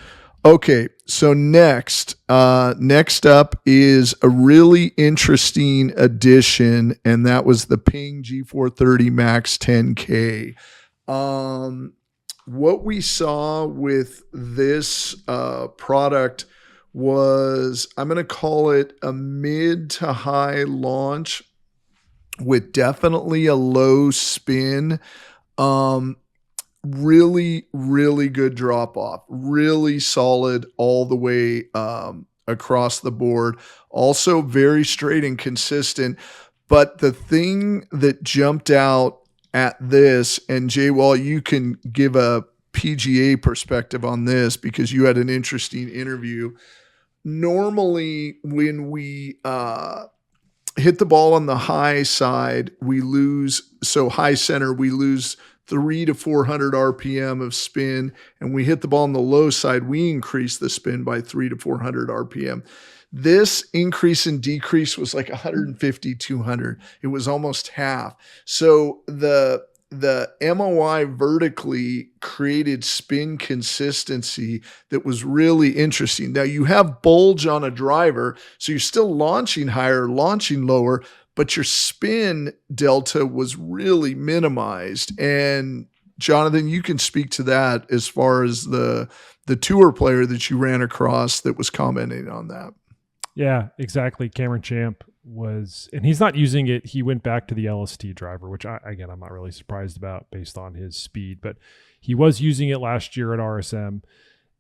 Okay, so next up is a really interesting addition, and that was the Ping G430 Max 10K. What we saw with this product was, I'm going to call it a mid to high launch with definitely a low spin. Really, really good drop off, really solid all the way across the board. Also very straight and consistent. But the thing that jumped out at this, and Jay Wall, you can give a PGA perspective on this because you had an interesting interview. Normally, when we hit the ball on the high side, we lose. So high center, we lose 300 to 400 RPM of spin, and we hit the ball on the low side, we increase the spin by 300 to 400 RPM. This increase and decrease was like 150, 200. It was almost half. So the MOI vertically created spin consistency that was really interesting. Now you have bulge on a driver, so you're still launching higher, launching lower, but your spin delta was really minimized. And Jonathan, you can speak to that as far as the tour player that you ran across that was commenting on that. Yeah, exactly. Cameron Champ was, and he's not using it. He went back to the LST driver, which I'm not really surprised about based on his speed, but he was using it last year at RSM,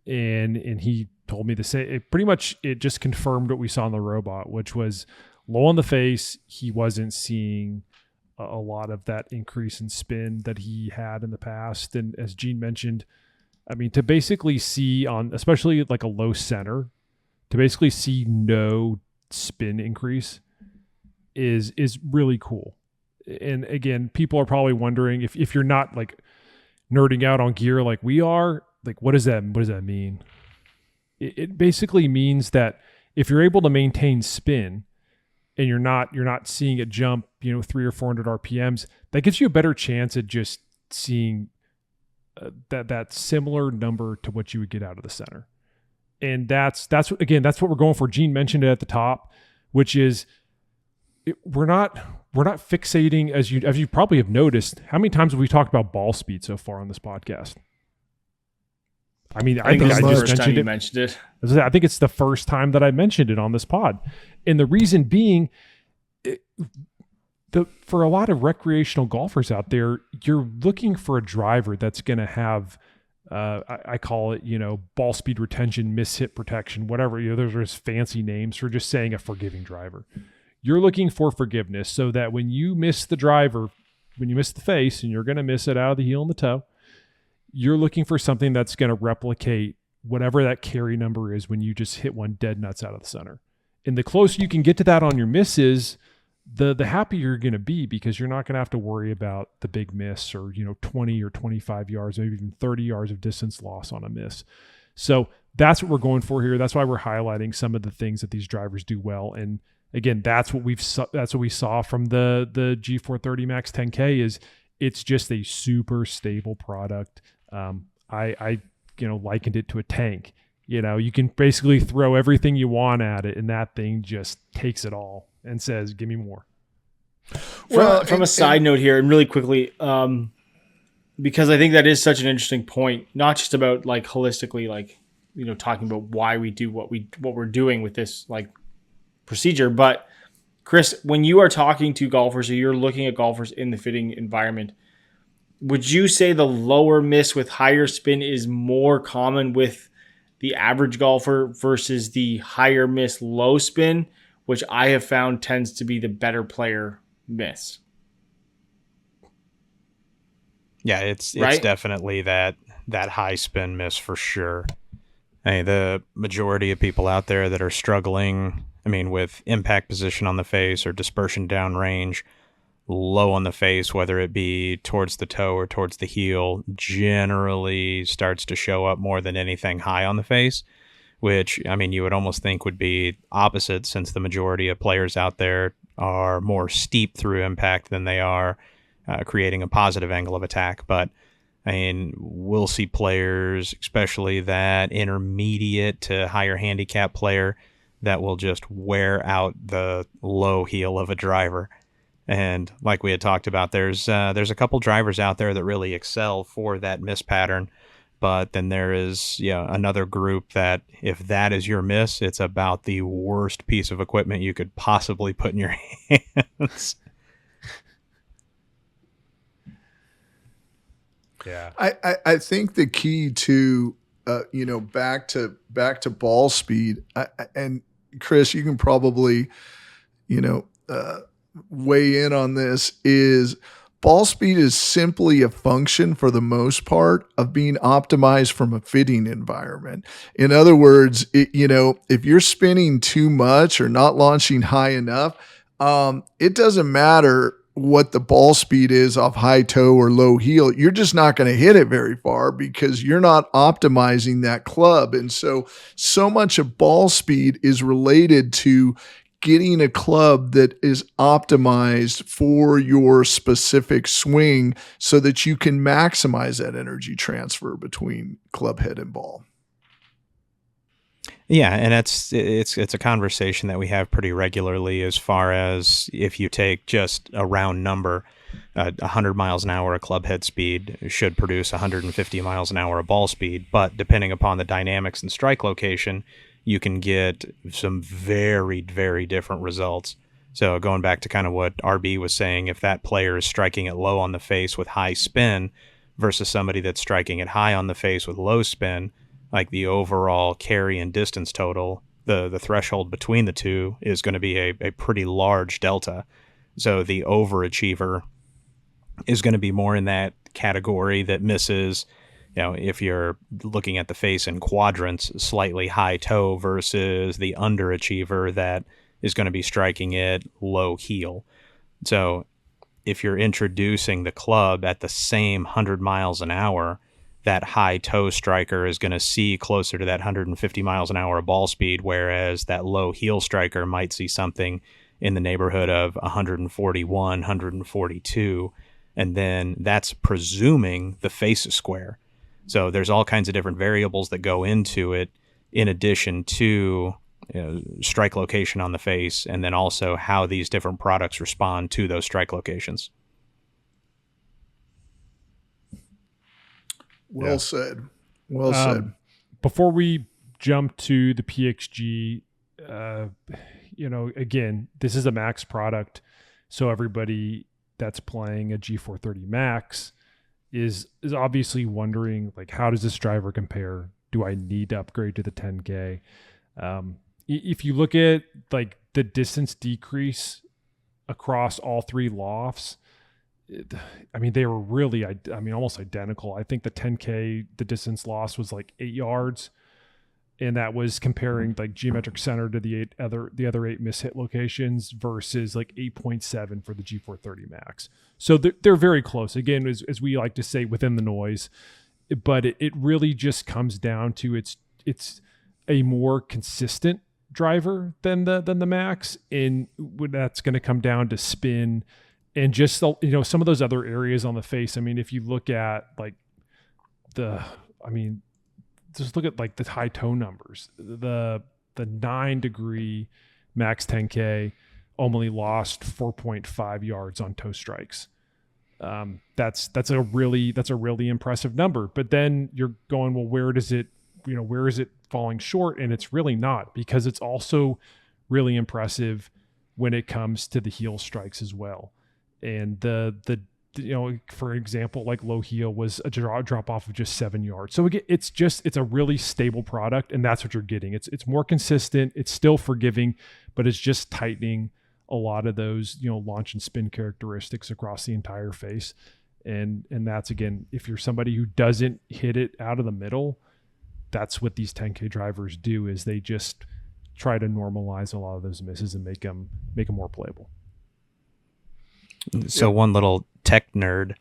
and he told me to say it pretty much, it just confirmed what we saw in the robot, which was low on the face. He wasn't seeing a lot of that increase in spin that he had in the past. And as Gene mentioned, I mean, to basically see on, especially like a low center, to basically see no spin increase is really cool. And again, people are probably wondering if you're not like nerding out on gear like we are, like what does that mean? It basically means that if you're able to maintain spin and you're not seeing it jump, 300 or 400 RPMs, that gives you a better chance at just seeing that similar number to what you would get out of the center. And that's what we're going for. Gene mentioned it at the top, which is we're not fixating, as you probably have noticed. How many times have we talked about ball speed so far on this podcast? I mean, I think I just mentioned it. I think it's the first time that I mentioned it on this pod. And the reason being, for a lot of recreational golfers out there, you're looking for a driver that's going to have, I call it, ball speed retention, miss hit protection, whatever. There's fancy names for just saying a forgiving driver. You're looking for forgiveness so that when you miss the driver, when you miss the face, and you're going to miss it out of the heel and the toe, you're looking for something that's going to replicate whatever that carry number is when you just hit one dead nuts out of the center. And the closer you can get to that on your misses, the happier you're going to be, because you're not going to have to worry about the big miss or 20 or 25 yards, maybe even 30 yards of distance loss on a miss. So that's what we're going for here. That's why we're highlighting some of the things that these drivers do well. And again, that's what we saw from the G430 Max 10K. Is it's just a super stable product. I likened it to a tank. You can basically throw everything you want at it, and that thing just takes it all and says, give me more. Well, from a side note here, and really quickly, because I think that is such an interesting point, not just about like holistically, like, talking about why we do what we're doing with this like procedure. But Kris, when you are talking to golfers or you're looking at golfers in the fitting environment, would you say the lower miss with higher spin is more common with the average golfer versus the higher miss low spin, which I have found tends to be the better player miss? Yeah, it's right? Definitely that high spin miss for sure. Hey, the majority of people out there that are struggling, with impact position on the face or dispersion downrange, low on the face, whether it be towards the toe or towards the heel, generally starts to show up more than anything high on the face, which, you would almost think would be opposite, since the majority of players out there are more steep through impact than they are creating a positive angle of attack. But I mean, we'll see players, especially that intermediate to higher handicap player, that will just wear out the low heel of a driver. And like we had talked about, there's a couple drivers out there that really excel for that miss pattern. But then there is another group that if that is your miss, it's about the worst piece of equipment you could possibly put in your hands. Yeah, I think the key to back to ball speed, and Kris, you can probably weigh in on this, is ball speed is simply a function, for the most part, of being optimized from a fitting environment. In other words, if you're spinning too much or not launching high enough, it doesn't matter what the ball speed is off high toe or low heel. You're just not going to hit it very far because you're not optimizing that club. And so much of ball speed is related to getting a club that is optimized for your specific swing so that you can maximize that energy transfer between club head and ball. Yeah, and it's a conversation that we have pretty regularly, as far as if you take just a round number, 100 miles an hour of club head speed should produce 150 miles an hour of ball speed, but depending upon the dynamics and strike location, you can get some very, very different results. So going back to kind of what RB was saying, if that player is striking it low on the face with high spin versus somebody that's striking it high on the face with low spin, like the overall carry and distance total, the threshold between the two is going to be a pretty large delta. So the overachiever is going to be more in that category that misses, if you're looking at the face in quadrants, slightly high toe, versus the underachiever that is going to be striking it low heel. So if you're introducing the club at the same 100 miles an hour, that high toe striker is going to see closer to that 150 miles an hour of ball speed, whereas that low heel striker might see something in the neighborhood of 141, 142. And then that's presuming the face is square. So there's all kinds of different variables that go into it, in addition to strike location on the face, and then also how these different products respond to those strike locations. Well said. Well said. Before we jump to the PXG, again, this is a Max product, so everybody that's playing a G430 Max is obviously wondering, like, how does this driver compare? Do I need to upgrade to the 10K? If you look at like the distance decrease across all three lofts, they were really, almost identical. I think the 10K, the distance loss was like 8 yards, and that was comparing like geometric center to the other 8 miss hit locations versus like 8.7 for the G430 Max. So they're very close. Again, as we like to say, within the noise, but it really just comes down to it's a more consistent driver than the Max, and that's going to come down to spin. And just, some of those other areas on the face. If you look at like just look at like the high toe numbers. The 9 degree Max 10K only lost 4.5 yards on toe strikes. That's a really impressive number. But then you're going, well, where is it falling short? And it's really not, because it's also really impressive when it comes to the heel strikes as well. And for example, like low heel was a drop off of just 7 yards. So again, it's a really stable product, and that's what you're getting. It's more consistent. It's still forgiving, but it's just tightening a lot of those, launch and spin characteristics across the entire face. And that's, again, if you're somebody who doesn't hit it out of the middle, that's what these 10K drivers do, is they just try to normalize a lot of those misses and make them more playable. So one little tech nerd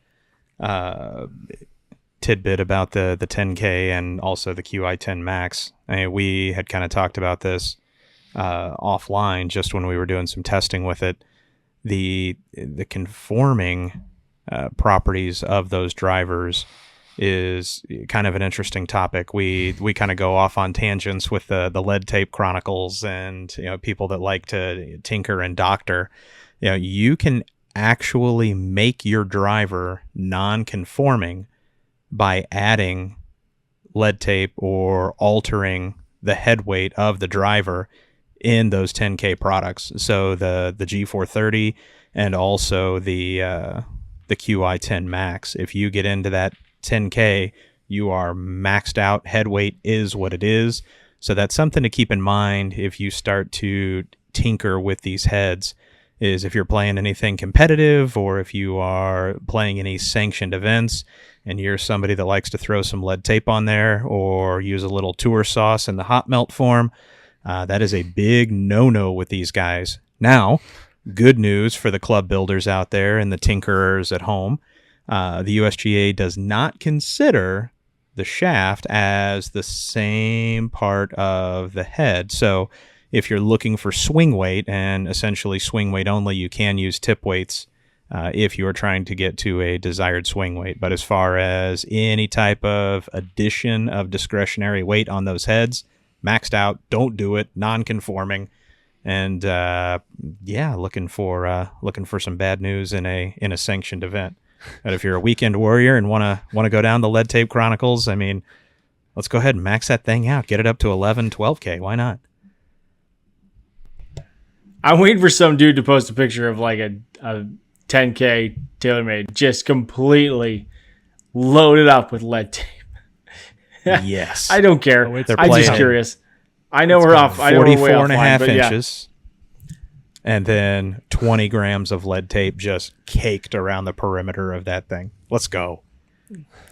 tidbit about the 10K and also the QI10 Max. We had kind of talked about this offline just when we were doing some testing with it. The conforming properties of those drivers is kind of an interesting topic. We kind of go off on tangents with the lead tape chronicles and people that like to tinker and doctor. You can actually make your driver non-conforming by adding lead tape or altering the head weight of the driver in those 10K products. So the G430 and also the QI10 Max. If you get into that 10K, you are maxed out. Head weight is what it is. So that's something to keep in mind if you start to tinker with these heads, is if you're playing anything competitive or if you are playing any sanctioned events and you're somebody that likes to throw some lead tape on there or use a little tour sauce in the hot melt form, that is a big no-no with these guys. Now, good news for the club builders out there and the tinkerers at home. The USGA does not consider the shaft as the same part of the head. So if you're looking for swing weight and essentially swing weight only, you can use tip weights if you're trying to get to a desired swing weight. But as far as any type of addition of discretionary weight on those heads, maxed out, don't do it, non-conforming. And looking for some bad news in a sanctioned event. But if you're a weekend warrior and want to go down the lead tape chronicles, I mean, let's go ahead and max that thing out. Get it up to 11, 12K. Why not? I'm waiting for some dude to post a picture of like a 10K TaylorMade just completely loaded up with lead tape. Yes. I don't care. I'm just curious. I know we're off. I know we're way 44 and a half offline, inches. And then 20 grams of lead tape just caked around the perimeter of that thing. Let's go.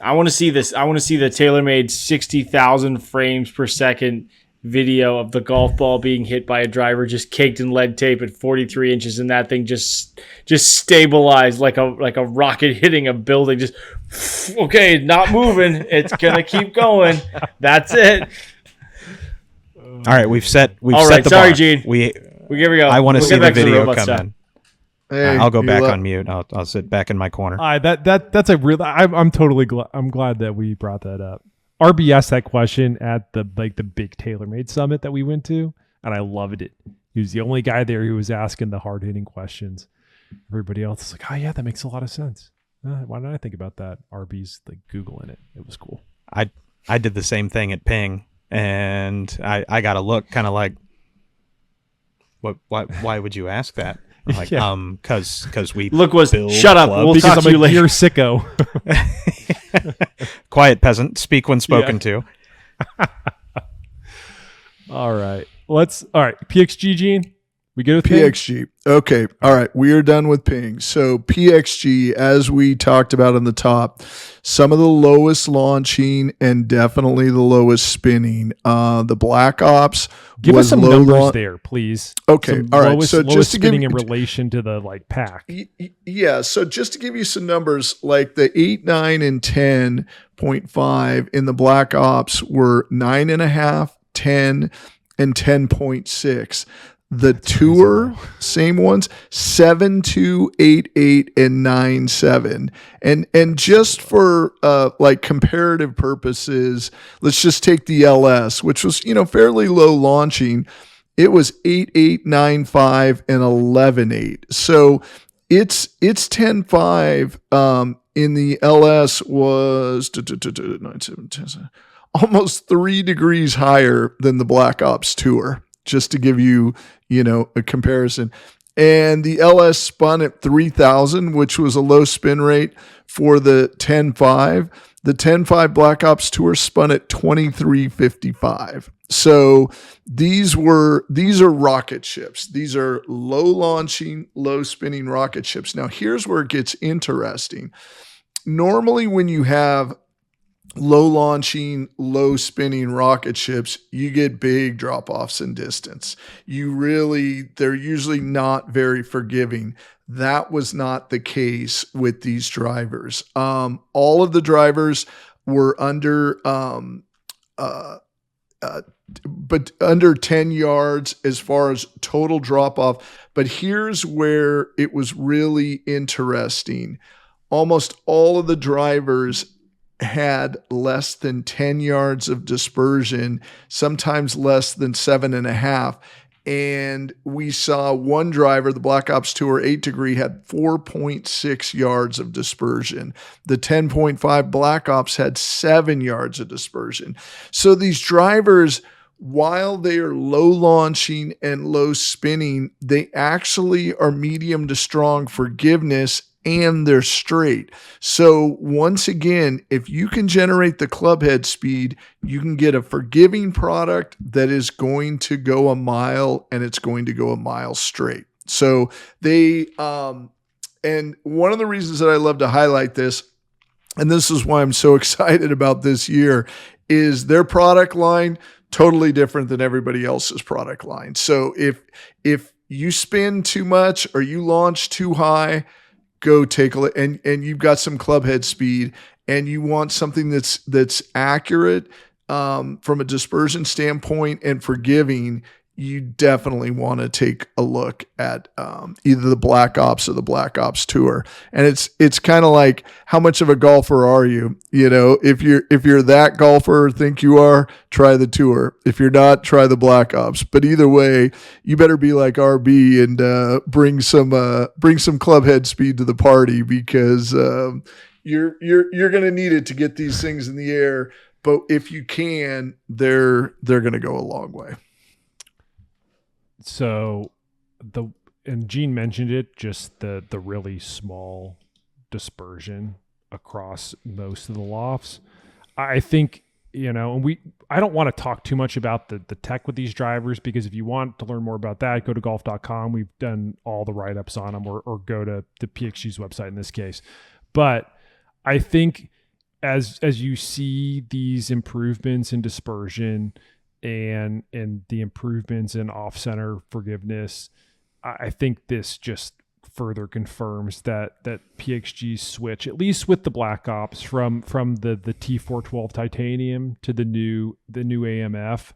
I want to see this. I want to see the TaylorMade 60,000 frames per second video of the golf ball being hit by a driver just caked in lead tape at 43 inches, and that thing just stabilized like a rocket hitting a building. Just okay, not moving. It's gonna keep going. That's it. All right, we've set the sorry, bar. Gene. Here we go. I want to see the video come stuff. in. Hey, I'll go back on mute. I'll sit back in my corner. That's a real. I'm totally glad. I'm glad that we brought that up. RB asked that question at the big TaylorMade summit that we went to, and I loved it. He was the only guy there who was asking the hard hitting questions. Everybody else is like, "Oh yeah, that makes a lot of sense. Why didn't I think about that?" RB's like Googling it. It was cool. I did the same thing at Ping, and I got a look kind of like, what? Why would you ask that? I'm like, because we look was build shut up. clubs. We'll Because talk to you later. You're sicko. Quiet peasant, speak when spoken to. All right. PXG, Gene. We good with Ping? PXG. Okay. All right. We are done with Ping. So PXG, as we talked about on the top, some of the lowest launching and definitely the lowest spinning. The Black Ops. Give us some numbers there, please. Okay. Some all right. lowest, So lowest just to spinning give in relation to the pack. Yeah. So just to give you some numbers, like the 8, 9, and 10.5 in the Black Ops were 9.5, 10, and 10.6. The Tour, same ones, 7, 2, 8, 8, and 9, 7. And just for like comparative purposes, let's just take the LS, which was, fairly low launching. It was 8, 8, 9, 5, and 11, 8. So it's 10, 5 in the LS was 9, 7, 10, almost 3 degrees higher than the Black Ops Tour, just to give you, a comparison. And the LS spun at 3,000, which was a low spin rate for the 10.5. The 10.5 Black Ops Tour spun at 2355. So these are rocket ships. These are low launching, low spinning rocket ships. Now here's where it gets interesting. Normally when you have low launching, low spinning rocket ships, you get big drop-offs in distance. They're usually not very forgiving. That was not the case with these drivers. All of the drivers were under, but under 10 yards as far as total drop-off. But here's where it was really interesting. Almost all of the drivers had less than 10 yards of dispersion, sometimes less than 7.5. And we saw one driver, the Black Ops Tour 8 degree, had 4.6 yards of dispersion. The 10.5 Black Ops had 7 yards of dispersion. So these drivers, while they are low launching and low spinning, they actually are medium to strong forgiveness, and they're straight. So once again, if you can generate the club head speed, you can get a forgiving product that is going to go a mile, and it's going to go a mile straight. So they, and one of the reasons that I love to highlight this, and this is why I'm so excited about this year, is their product line totally different than everybody else's product line. So if you spin too much or you launch too high, go take a look, and you've got some club head speed, and you want something that's accurate from a dispersion standpoint and forgiving, you definitely want to take a look at either the Black Ops or the Black Ops Tour. And it's kind of like, how much of a golfer are you? You know, if you're that golfer or think you are, try the Tour. If you're not, try the Black Ops. But either way, you better be like RB and bring some club head speed to the party, because you're going to need it to get these things in the air. But if you can, they're going to go a long way. So and Gene mentioned it, just the really small dispersion across most of the lofts. I think, you know, and I don't want to talk too much about the tech with these drivers, because if you want to learn more about that, go to golf.com. We've done all the write-ups on them, or go to the PXG's website in this case. But I think as you see these improvements in dispersion and the improvements in off-center forgiveness, I think this just further confirms that PXG's switch, at least with the Black Ops, from the T412 titanium to the new AMF,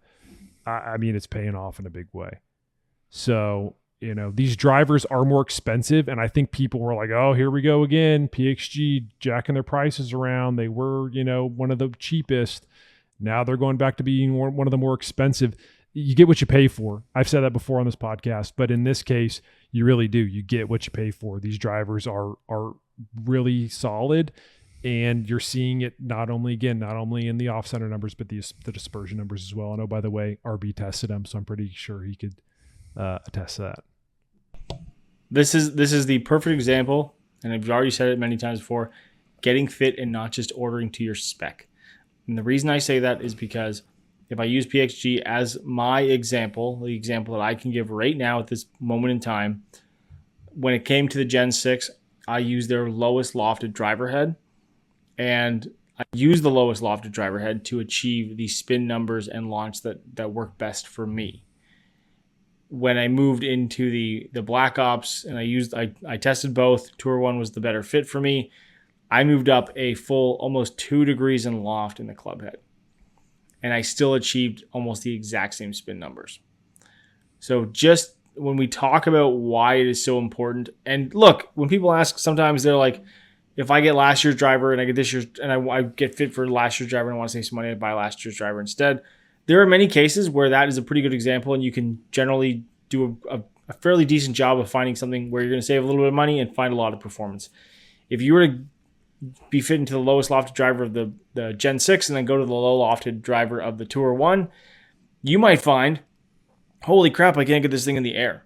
I mean, it's paying off in a big way. So, you know, these drivers are more expensive, and I think people were like, oh, here we go again, PXG jacking their prices around. They were, you know, one of the cheapest. Now they're going back to being one of the more expensive. You get what you pay for. I've said that before on this podcast, but in this case, you really do. You get what you pay for. These drivers are really solid, and you're seeing it not only in the off-center numbers, but the dispersion numbers as well. And oh, by the way, RB tested them, so I'm pretty sure he could attest to that. This is the perfect example, and I've already said it many times before, getting fit and not just ordering to your spec. And the reason I say that is because if I use PXG as my example, the example that I can give right now at this moment in time, when it came to the Gen 6, I used their lowest lofted driver head, and I used the lowest lofted driver head to achieve the spin numbers and launch that work best for me. When I moved into the Black Ops and I tested both, Tour 1 was the better fit for me. I moved up a full almost 2 degrees in loft in the club head, and I still achieved almost the exact same spin numbers. So just when we talk about why it is so important, and look, when people ask, sometimes they're like, if I get last year's driver and I get this year's, and I get fit for last year's driver and I want to save some money, I buy last year's driver instead. There are many cases where that is a pretty good example, and you can generally do a fairly decent job of finding something where you're going to save a little bit of money and find a lot of performance. If you were to be fit into the lowest lofted driver of the Gen 6 and then go to the low lofted driver of the Tour 1, you might find, holy crap, I can't get this thing in the air.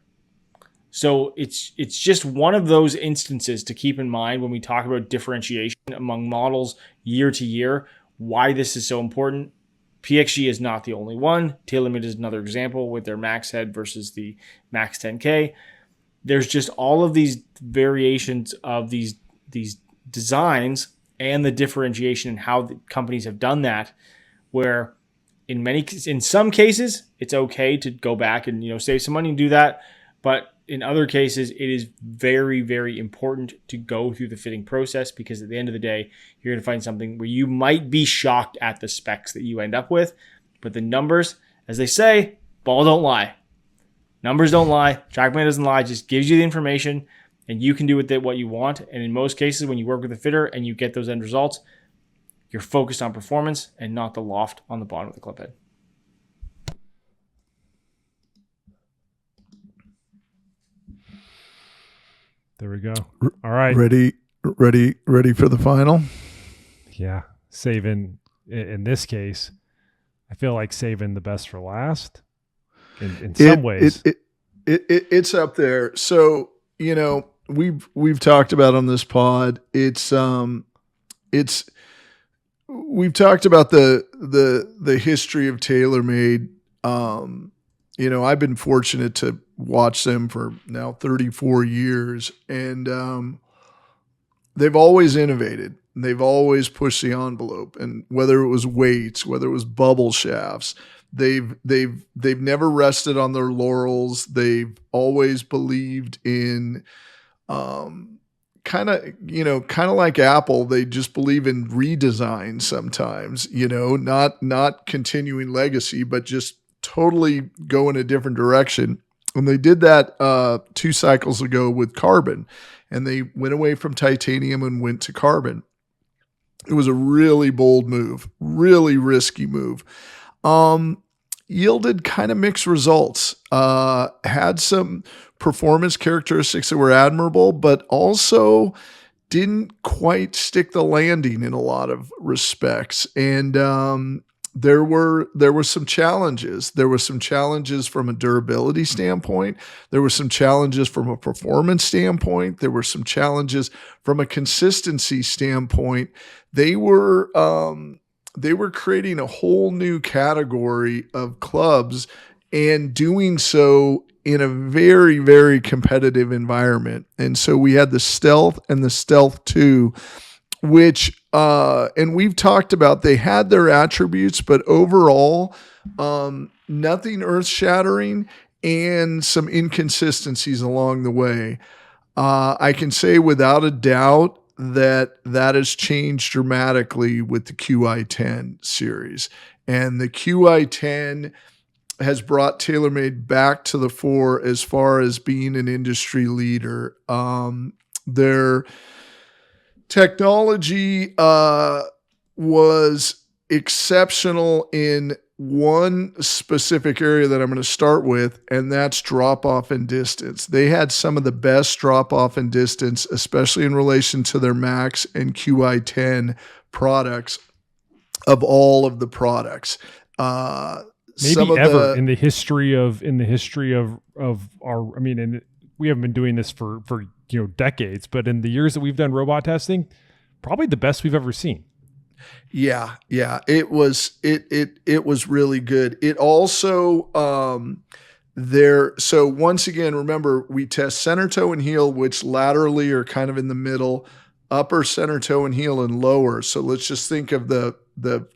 So it's just one of those instances to keep in mind when we talk about differentiation among models year to year, why this is so important. PXG is not the only one. TaylorMade is another example with their Max Head versus the Max 10K. There's just all of these variations of these designs and the differentiation and how the companies have done that, where in some cases it's okay to go back and, you know, save some money and do that, but in other cases it is very, very important to go through the fitting process, because at the end of the day you're going to find something where you might be shocked at the specs that you end up with, but the numbers, as they say, ball don't lie. Numbers don't lie. TrackMan doesn't lie. It just gives you the information, and you can do with it what you want. And in most cases, when you work with a fitter and you get those end results, You're focused on performance and not the loft on the bottom of the club head. There we go. All right. Ready for the final? Yeah. Saving, in this case, I feel like saving the best for last in some ways. It's up there. So, we've talked about on this pod, we've talked about the history of TaylorMade. I've been fortunate to watch them for now 34 years, and they've always innovated. They've always pushed the envelope, and whether it was weights, whether it was bubble shafts, they've never rested on their laurels. They've always believed in kind of like Apple. They just believe in redesign sometimes, not continuing legacy, but just totally go in a different direction. And they did that 2 cycles ago with carbon, and they went away from titanium and went to carbon. It was a really bold move, really risky move. Yielded kind of mixed results. Had some performance characteristics that were admirable, but also didn't quite stick the landing in a lot of respects. And there were some challenges. There were some challenges from a durability standpoint. There were some challenges from a performance standpoint. There were some challenges from a consistency standpoint. They were creating a whole new category of clubs and doing so in a very, very competitive environment. And so we had the Stealth and the Stealth 2, which, and we've talked about, they had their attributes, but overall, nothing earth shattering and some inconsistencies along the way. I can say without a doubt that has changed dramatically with the QI10 series, and the QI10 has brought TaylorMade back to the fore as far as being an industry leader. Their technology was exceptional in one specific area that I'm going to start with, and that's drop off and distance. They had some of the best drop off and distance, especially in relation to their Max and QI10 products, of all of the products. Maybe ever in the history of our, and we haven't been doing this for decades, but in the years that we've done robot testing, probably the best we've ever seen. Yeah. It was really good. It also so once again, remember, we test center toe and heel, which laterally are kind of in the middle, upper center toe and heel, and lower. So let's just think of the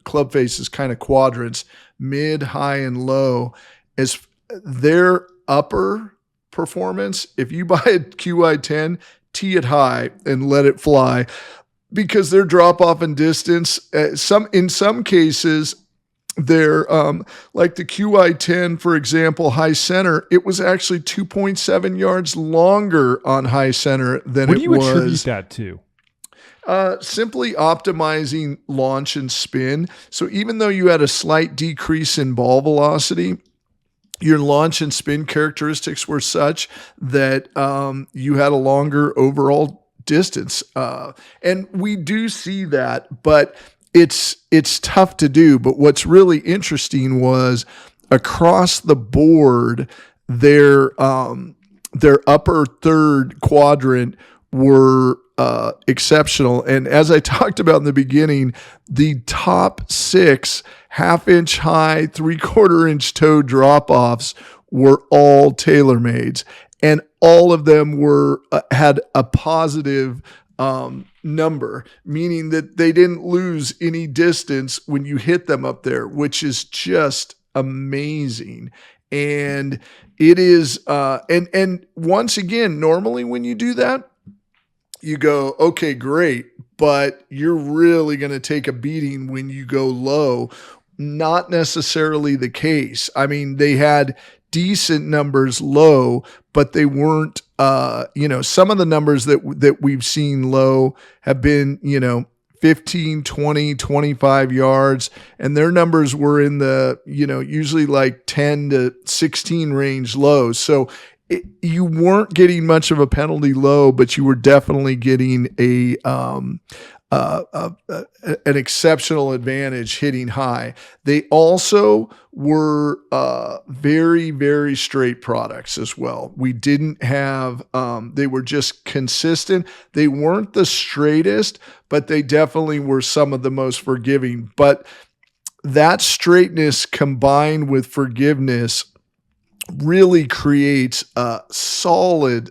club faces kind of quadrants, mid, high, and low. As their upper performance, if you buy a QI10, tee it high and let it fly, because their drop off and distance, in some cases, they're like the QI10, for example, high center, it was actually 2.7 yards longer on high center than it was. What do you attribute that to? Simply optimizing launch and spin. So even though you had a slight decrease in ball velocity, your launch and spin characteristics were such that you had a longer overall distance. And we do see that, but it's tough to do. But what's really interesting was across the board, their upper third quadrant were exceptional. And as I talked about in the beginning, the top 6 half-inch high, 3/4 inch toe drop-offs were all TaylorMades, and all of them had a positive number, meaning that they didn't lose any distance when you hit them up there, which is just amazing. And it is, and once again, normally when you do that, you go, okay, great, but you're really going to take a beating when you go low. Not necessarily the case. I mean, they had decent numbers low, but they weren't, some of the numbers that we've seen low have been, 15, 20, 25 yards. And their numbers were in the, usually like 10 to 16 range lows. So you weren't getting much of a penalty low, but you were definitely getting an exceptional advantage hitting high. They also were very, very straight products as well. We didn't have, they were just consistent. They weren't the straightest, but they definitely were some of the most forgiving. But that straightness combined with forgiveness really creates a solid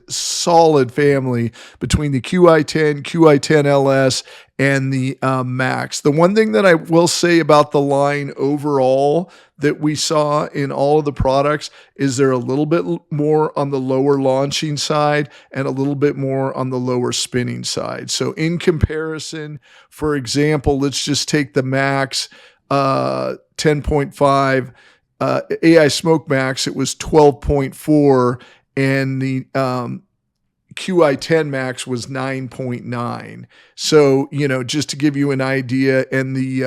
family between the QI10, QI10 LS, and the Max. The one thing that I will say about the line overall that we saw in all of the products is they're a little bit more on the lower launching side and a little bit more on the lower spinning side. So in comparison, for example, let's just take the Max 10.5 AI Smoke Max, it was 12.4, and the QI10 Max was 9.9. So, just to give you an idea, and the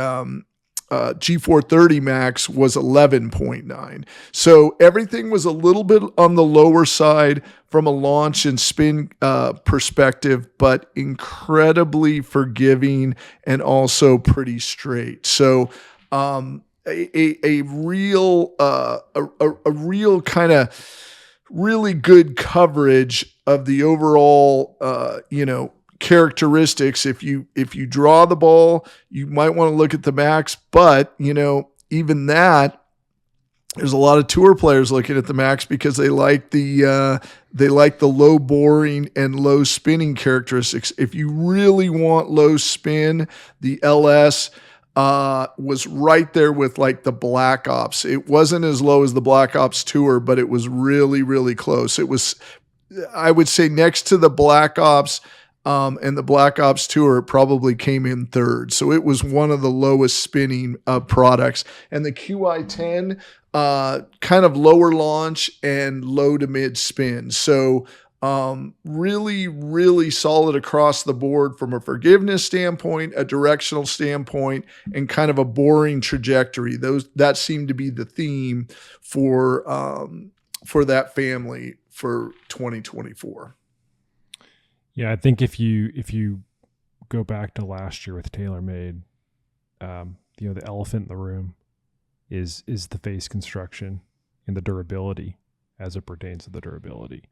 G430 Max was 11.9. So everything was a little bit on the lower side from a launch and spin perspective, but incredibly forgiving and also pretty straight. So, a real kind of really good coverage of the overall characteristics. If you draw the ball, you might want to look at the Max, but even that, there's a lot of tour players looking at the Max because they like the low boring and low spinning characteristics. If you really want low spin, the LS was right there with like the Black Ops. It wasn't as low as the Black Ops Tour, but it was really, really close. It was, I would say, next to the Black Ops and the Black Ops Tour, it probably came in third. So it was one of the lowest spinning products. And the QI10, kind of lower launch and low to mid spin. So really, really solid across the board from a forgiveness standpoint, a directional standpoint, and kind of a boring trajectory. That seemed to be the theme for that family for 2024. Yeah, I think if you go back to last year with TaylorMade, the elephant in the room is the face construction and the durability as it pertains to the durability.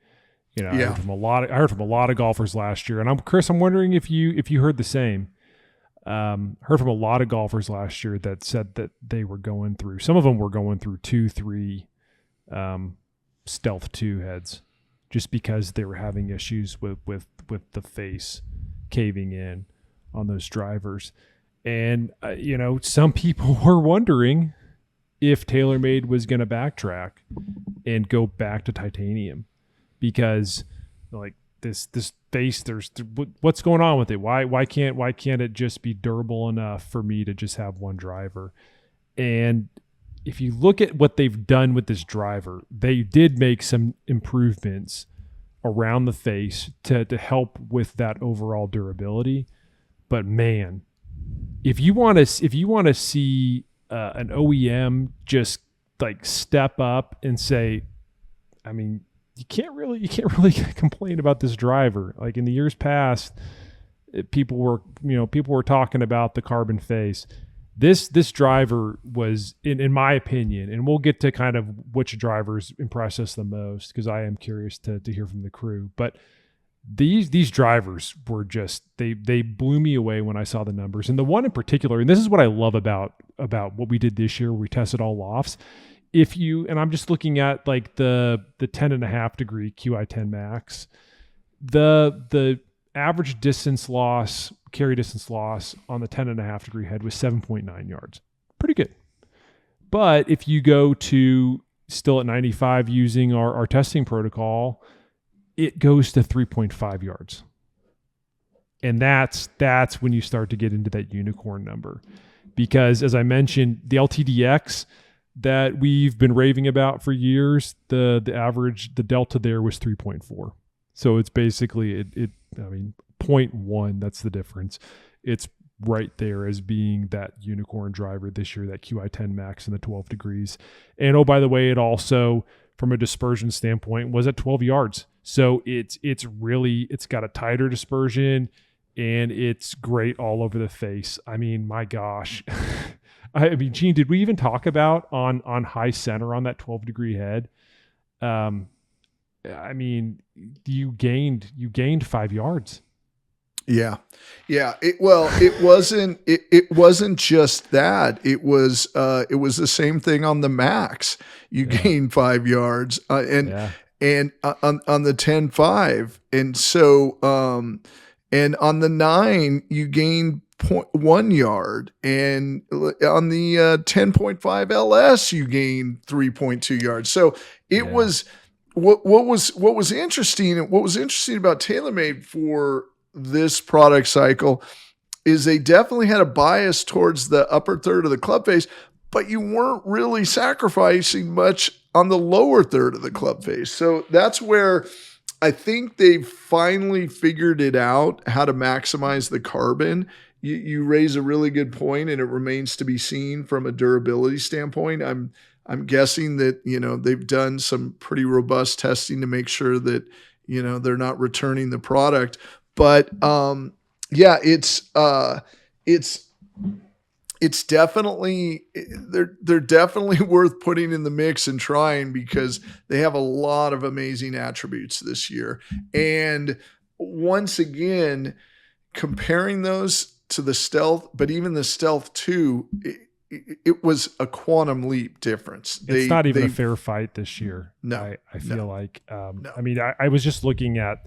I heard from a lot of golfers last year, and Kris, I'm wondering if you heard the same. Heard from a lot of golfers last year that said that they were going through. Some of them were going through 2-3 Stealth 2 heads, just because they were having issues with the face caving in on those drivers, and some people were wondering if TaylorMade was going to backtrack and go back to titanium. Because like this face, what's going on with it? Why can't it just be durable enough for me to just have one driver? And if you look at what they've done with this driver, they did make some improvements around the face to help with that overall durability. But man, if you want to see an OEM just like step up and say, I mean, you can't really complain about this driver. Like in the years past, people were talking about the carbon face. This driver was, in my opinion, and we'll get to kind of which drivers impress us the most, because I am curious to hear from the crew. But these drivers were just, they blew me away when I saw the numbers. And the one in particular, and this is what I love about what we did this year, where we tested all lofts. And I'm just looking at like the 10.5 degree QI10 Max, the average distance loss, carry distance loss on the 10.5 degree head was 7.9 yards. Pretty good. But if you go to still at 95 using our testing protocol, it goes to 3.5 yards. And that's when you start to get into that unicorn number. Because as I mentioned, the LTDX that we've been raving about for years, the average, the delta there was 3.4. So it's basically 0.1. That's the difference. It's right there as being that unicorn driver this year, that QI10 max in the 12 degrees. And oh, by the way, it also, from a dispersion standpoint, was at 12 yards. So it's got a tighter dispersion, and it's great all over the face. I mean, my gosh. I mean, Gene, did we even talk about on high center on that 12 degree head? I mean, you gained 5 yards. Yeah. It wasn't just that. It was the same thing on the max. You gained 5 yards, and on the 10.5, and so and on the 9 you gained 0.1 yard, and on the 10.5 LS you gained 3.2 yards. So it was what was interesting. What was interesting about TaylorMade for this product cycle is they definitely had a bias towards the upper third of the club face, but you weren't really sacrificing much on the lower third of the club face. So that's where I think they've finally figured it out, how to maximize the carbon. You raise a really good point, and it remains to be seen from a durability standpoint. I'm guessing that, they've done some pretty robust testing to make sure that, they're not returning the product. But it's definitely, they're definitely worth putting in the mix and trying, because they have a lot of amazing attributes this year. And once again, comparing those to the Stealth, but even the Stealth 2, it was a quantum leap difference. It's not even a fair fight this year. No, I feel like, I mean, I was just looking at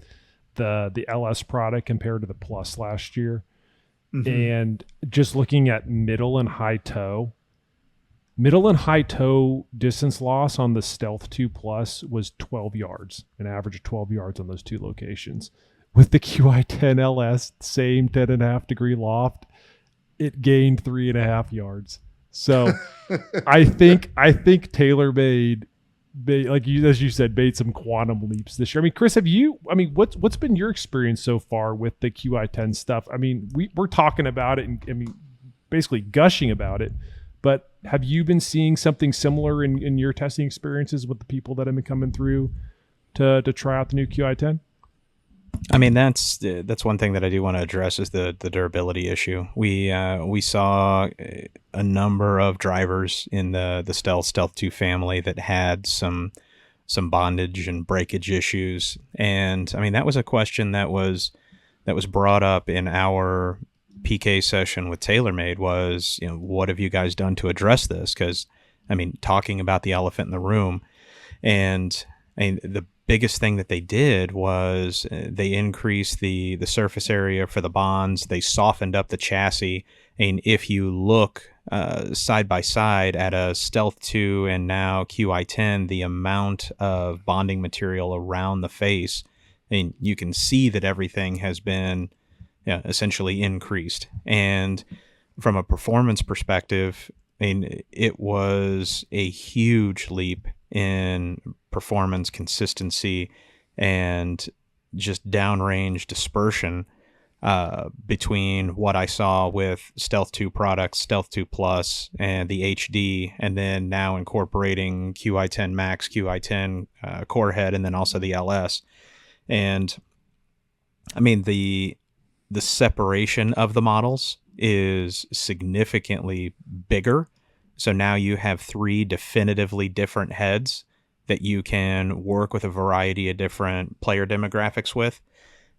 the LS product compared to the Plus last year, and just looking at middle and high toe distance loss on the Stealth 2 Plus was 12 yards, an average of 12 yards on those two locations. With the QI10 LS, same 10.5 degree loft, it gained 3.5 yards. So I think TaylorMade, as you said, made some quantum leaps this year. I mean, Kris, what's been your experience so far with the QI10 stuff? I mean, we're talking about it, and I mean, basically gushing about it, but have you been seeing something similar in your testing experiences with the people that have been coming through to try out the new QI10? I mean, that's one thing that I do want to address, is the durability issue. We saw a number of drivers in the Stealth 2 family that had some bondage and breakage issues, and I mean, that was a question that was brought up in our PK session with TaylorMade. Was, what have you guys done to address this? Because I mean, talking about the elephant in the room, and I mean, the biggest thing that they did was they increased the surface area for the bonds. They softened up the chassis. And if you look side by side at a Stealth 2 and now QI10, the amount of bonding material around the face, and you can see that everything has been essentially increased. And from a performance perspective, I mean, it was a huge leap in performance, consistency, and just downrange dispersion between what I saw with Stealth 2 products, Stealth 2 Plus, and the HD, and then now incorporating QI10 Max, QI10 Core Head, and then also the LS. And I mean, the separation of the models is significantly bigger. So now you have 3 definitively different heads that you can work with a variety of different player demographics with.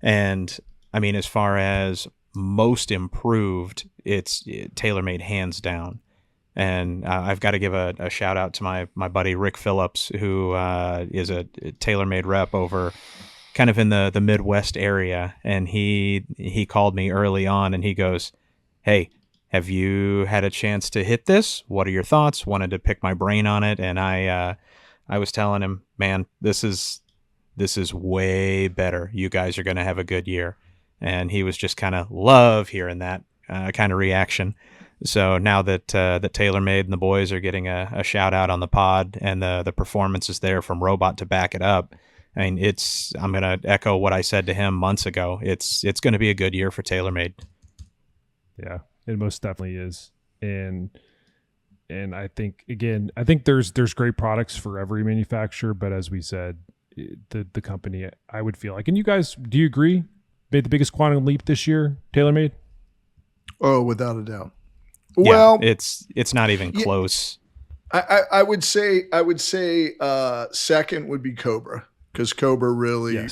And I mean, as far as most improved, it's TaylorMade hands down. And I've got to give a shout out to my buddy Rick Phillips, who is a TaylorMade rep over kind of in the Midwest area. And he called me early on and he goes, "Hey, have you had a chance to hit this? What are your thoughts?" Wanted to pick my brain on it. And I was telling him, "Man, this is way better. You guys are going to have a good year." And he was just kind of love hearing that kind of reaction. So now that TaylorMade and the boys are getting a shout out on the pod, and the performance is there from Robot to back it up, I mean, I'm going to echo what I said to him months ago. It's going to be a good year for TaylorMade. Yeah, it most definitely is. And I think, again, I think there's great products for every manufacturer, but as we said, the company, I would feel like, and you guys, do you agree, made the biggest quantum leap this year, TaylorMade? Oh, without a doubt. Yeah, Well, it's not even close. I would say second would be Cobra, because Cobra really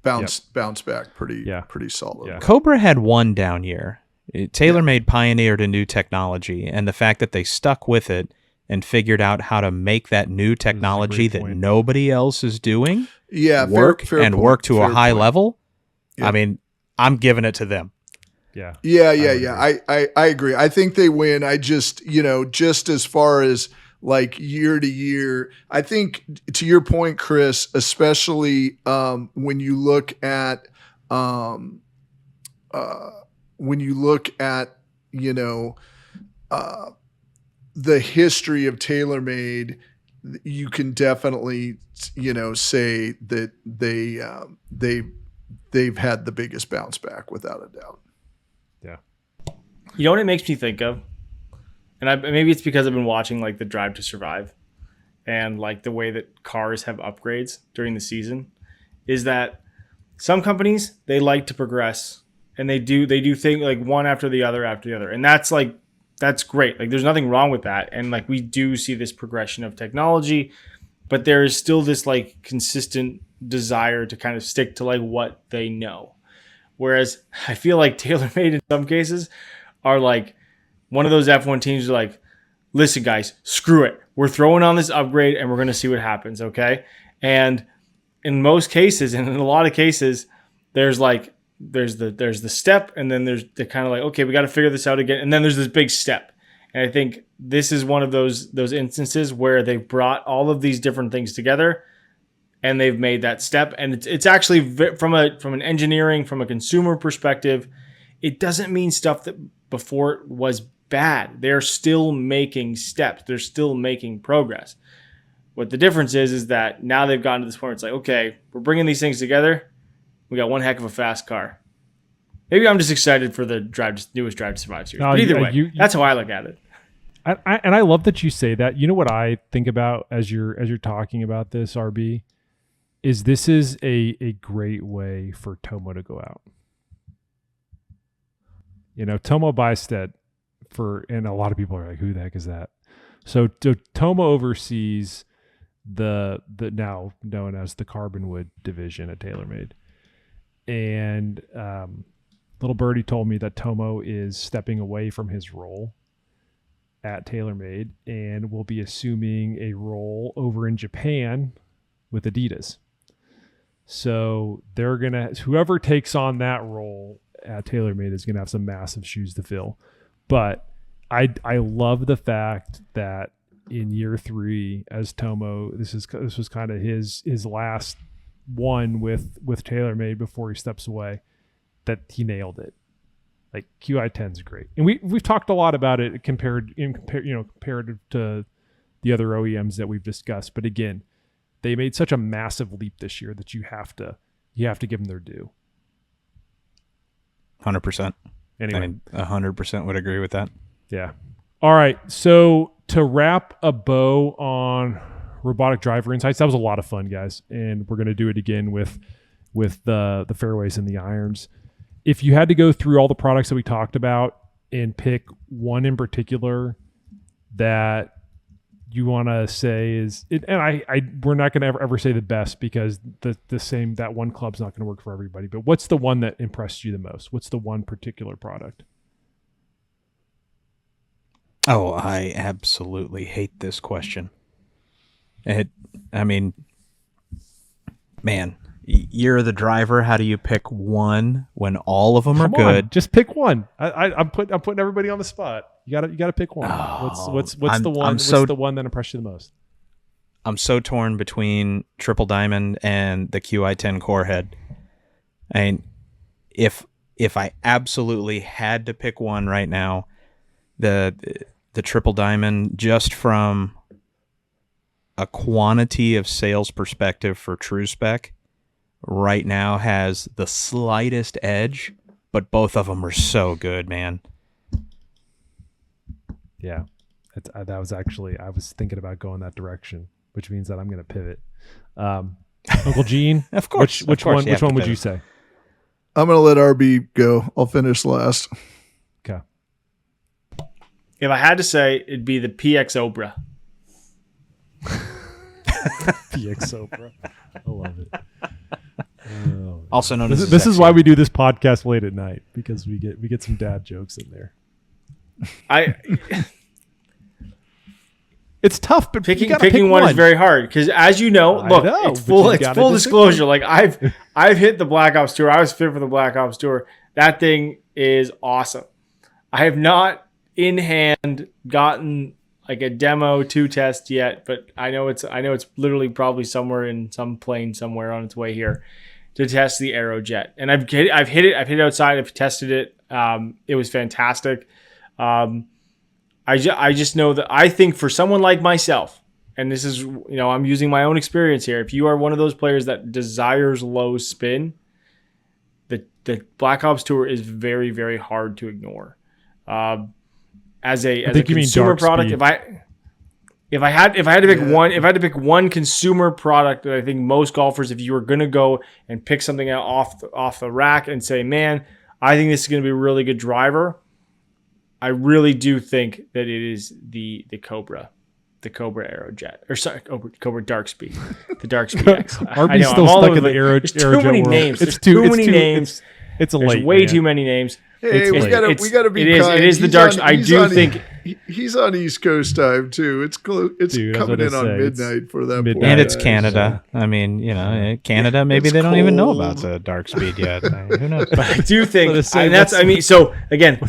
bounced back pretty solid. Yeah. Cobra had one down year. TaylorMade pioneered a new technology, and the fact that they stuck with it and figured out how to make that new technology that nobody else is doing work to a high level. Yeah. I mean, I'm giving it to them. Yeah. I agree. I think they win. I just, just as far as like year to year, I think to your point, Kris, especially when you look at the history of TaylorMade, you can definitely, say that they've had the biggest bounce back without a doubt. Yeah. You know what it makes me think of? And maybe it's because I've been watching like the Drive to Survive and like the way that cars have upgrades during the season, is that some companies, they like to progress and they do things like one after the other. And that's great. Like there's nothing wrong with that. And like we do see this progression of technology, but there is still this like consistent desire to kind of stick to like what they know. Whereas I feel like TaylorMade in some cases are like one of those F1 teams are like, listen guys, screw it. We're throwing on this upgrade and we're going to see what happens. Okay. And in most cases, and in a lot of cases, there's the step, and then there's the kind of like, okay, we got to figure this out again. And then there's this big step. And I think this is one of those instances where they've brought all of these different things together and they've made that step. And it's actually from an engineering, from a consumer perspective, it doesn't mean stuff that before was bad. They're still making steps. They're still making progress. What the difference is that now they've gotten to this point where it's like, okay, we're bringing these things together. We got one heck of a fast car. Maybe I'm just excited for the newest Drive to Survive series. But either way, that's how I look at it. I love that you say that. You know what I think about as you're talking about this, RB, is this is a great way for Tomo to go out. Tomo Bystedt and a lot of people are like, who the heck is that? So Tomo oversees the now known as the Carbonwood division at TaylorMade. And little birdie told me that Tomo is stepping away from his role at TaylorMade and will be assuming a role over in Japan with Adidas. So they're whoever takes on that role at TaylorMade is gonna have some massive shoes to fill. But I love the fact that in year 3, as Tomo, this was kind of his last one with TaylorMade before he steps away, that he nailed it. Like QI10 is great, and we've talked a lot about it compared to the other OEMs that we've discussed. But again, they made such a massive leap this year that you have to give them their due. 100%. Anyway, 100% would agree with that. Yeah. All right. So to wrap a bow on Robotic Driver Insights, that was a lot of fun, guys, and we're going to do it again with the fairways and the irons. If you had to go through all the products that we talked about and pick one in particular that you want to say is it, and we're not going to ever say the best, because that one club's not going to work for everybody. But what's the one that impressed you the most? What's the one particular product? Oh, I absolutely hate this question. Man, you're the driver. How do you pick one when all of them are good? Just pick one. I'm putting everybody on the spot. You gotta pick one. What's the one that impressed you the most? I'm so torn between Triple Diamond and the QI10 Core Head. And if I absolutely had to pick one right now, the Triple Diamond, just from a quantity of sales perspective for True Spec, right now has the slightest edge but both of them are so good, man. Yeah, that was actually, I was thinking about going that direction, which means that I'm going to pivot. Uncle Gene, of course. Which one would you say? I'm going to let RB go. I'll finish last. Okay. If I had to say, it'd be the PX Obra. PX Obra. I love it. Oh, also known as this is why we do this podcast late at night, because we get some dad jokes in there. It's tough, but picking one is very hard because, as you know, it's full disclosure. Like I've hit the Black Ops Tour. I was fit for the Black Ops Tour. That thing is awesome. I have not in hand gotten like a demo to test yet, but I know it's literally probably somewhere in some plane somewhere on its way here to test the Aerojet. And I've hit it outside. I've tested it. It was fantastic. I just know that I think for someone like myself, and this is, I'm using my own experience here. If you are one of those players that desires low spin, the Black Ops Tour is very, very hard to ignore. As a consumer product, if I had to pick one consumer product that I think most golfers, if you were going to go and pick something out off the rack and say, man, I think this is going to be a really good driver, I really do think that it is the Cobra Aerojet, or sorry, Cobra Dark Speed, the Dark Speed X. RB's still stuck in the Aerojet. There's too many names. There's too many names. It's There's way too many names. Hey, we gotta be kind. It is the dark. I do think he's on East Coast time too. It's coming in on midnight for that. Midnight, and it's Canada. So. I mean, Canada. Maybe they don't even know about the dark speed yet. Who knows? But I do think, so again,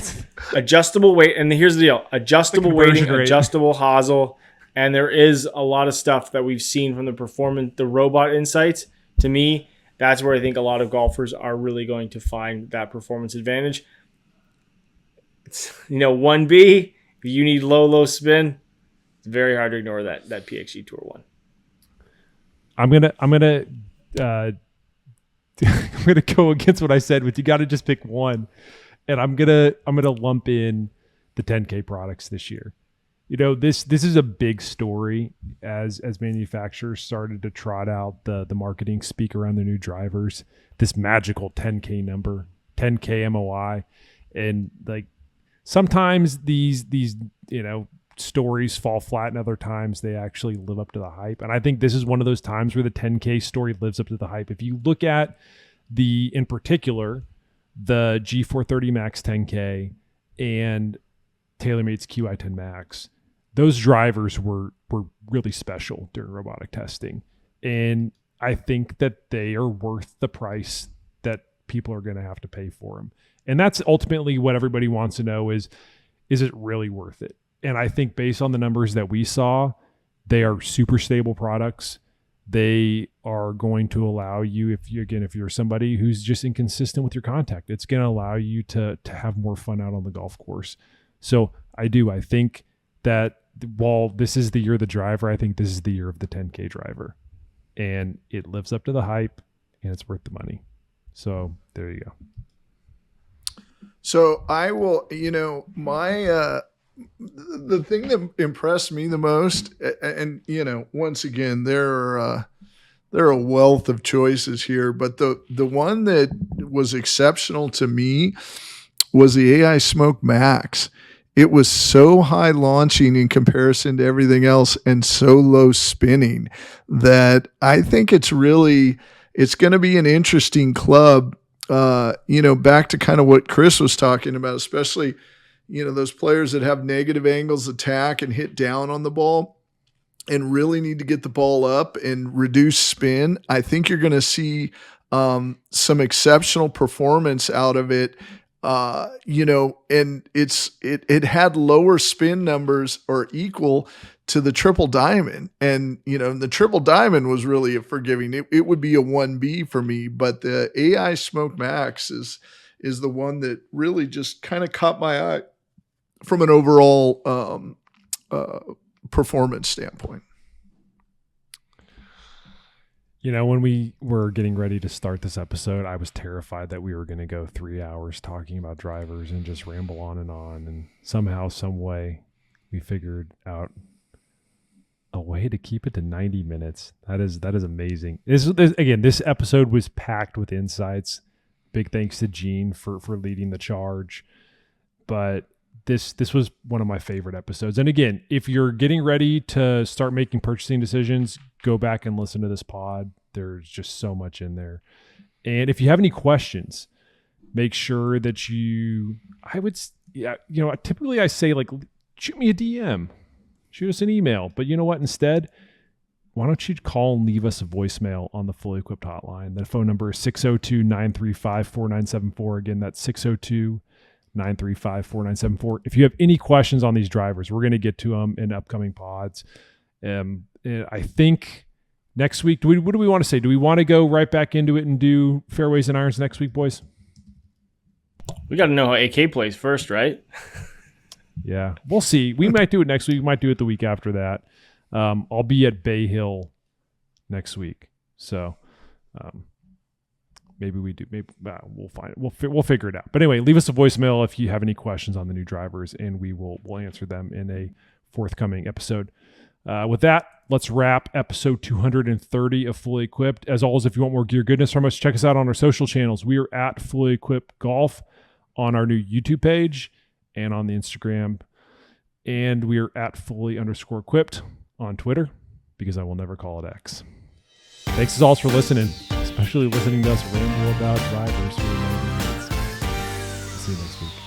adjustable weight. And here's the deal: adjustable weighting, adjustable hosel, and there is a lot of stuff that we've seen from the robot insights. To me, that's where I think a lot of golfers are really going to find that performance advantage. It's, 1B, if you need low spin, it's very hard to ignore that PXG Tour 1. I'm gonna I'm gonna go against what I said with you got to just pick one, and I'm gonna lump in the 10K products this year. This is a big story as manufacturers started to trot out the marketing speak around their new drivers, this magical 10K number, 10K MOI, and like sometimes these stories fall flat, and other times they actually live up to the hype. And I think this is one of those times where the 10K story lives up to the hype. If you look at in particular, the G430 Max 10K and TaylorMade's QI10 Max, those drivers were really special during robotic testing. And I think that they are worth the price that people are going to have to pay for them. And that's ultimately what everybody wants to know is it really worth it? And I think based on the numbers that we saw, they are super stable products. They are going to allow you, if you're somebody who's just inconsistent with your contact, it's going to allow you to have more fun out on the golf course. So I think that while this is the year of the driver, I think this is the year of the 10K driver, and it lives up to the hype, and it's worth the money. So there you go. So I will, my, the thing that impressed me the most, and once again, there are a wealth of choices here, but the one that was exceptional to me was the AI Smoke Max. It was so high launching in comparison to everything else and so low spinning that I think it's going to be an interesting club. Back to kind of what Kris was talking about, especially, those players that have negative angles attack and hit down on the ball and really need to get the ball up and reduce spin. I think you're going to see some exceptional performance out of it. And it had lower spin numbers or equal to the Triple Diamond. And, the Triple Diamond was really a forgiving. It would be a 1B for me, but the AI Smoke Max is the one that really just kind of caught my eye from an overall performance standpoint. When we were getting ready to start this episode, I was terrified that we were going to go 3 hours talking about drivers and just ramble on. And somehow, some way, we figured out a way to keep it to 90 minutes. That is amazing. This episode was packed with insights. Big thanks to Gene for leading the charge. But this was one of my favorite episodes. And again, if you're getting ready to start making purchasing decisions, go back and listen to this pod. There's just so much in there. And if you have any questions, make sure that typically I say, like, shoot me a DM, shoot us an email. But you know what? Instead, why don't you call and leave us a voicemail on the Fully Equipped hotline? The phone number is 602-935-4974. Again, that's 602-935-4974. If you have any questions on these drivers, we're going to get to them in upcoming pods. I think next week, what do we want to say? Do we want to go right back into it and do fairways and irons next week, boys? We got to know how AK plays first, right? Yeah, we'll see. We might do it next week. We might do it the week after that. I'll be at Bay Hill next week, so maybe we do. Maybe we'll find it. We'll figure it out. But anyway, leave us a voicemail if you have any questions on the new drivers, and we'll answer them in a forthcoming episode. With that, let's wrap episode 230 of Fully Equipped. As always, if you want more gear goodness from us, check us out on our social channels. We are at Fully Equipped Golf on our new YouTube page and on the Instagram. And we are at fully_equipped on Twitter, because I will never call it X. Thanks as always for listening, especially listening to us ramble about drivers for 90 minutes. See you next week.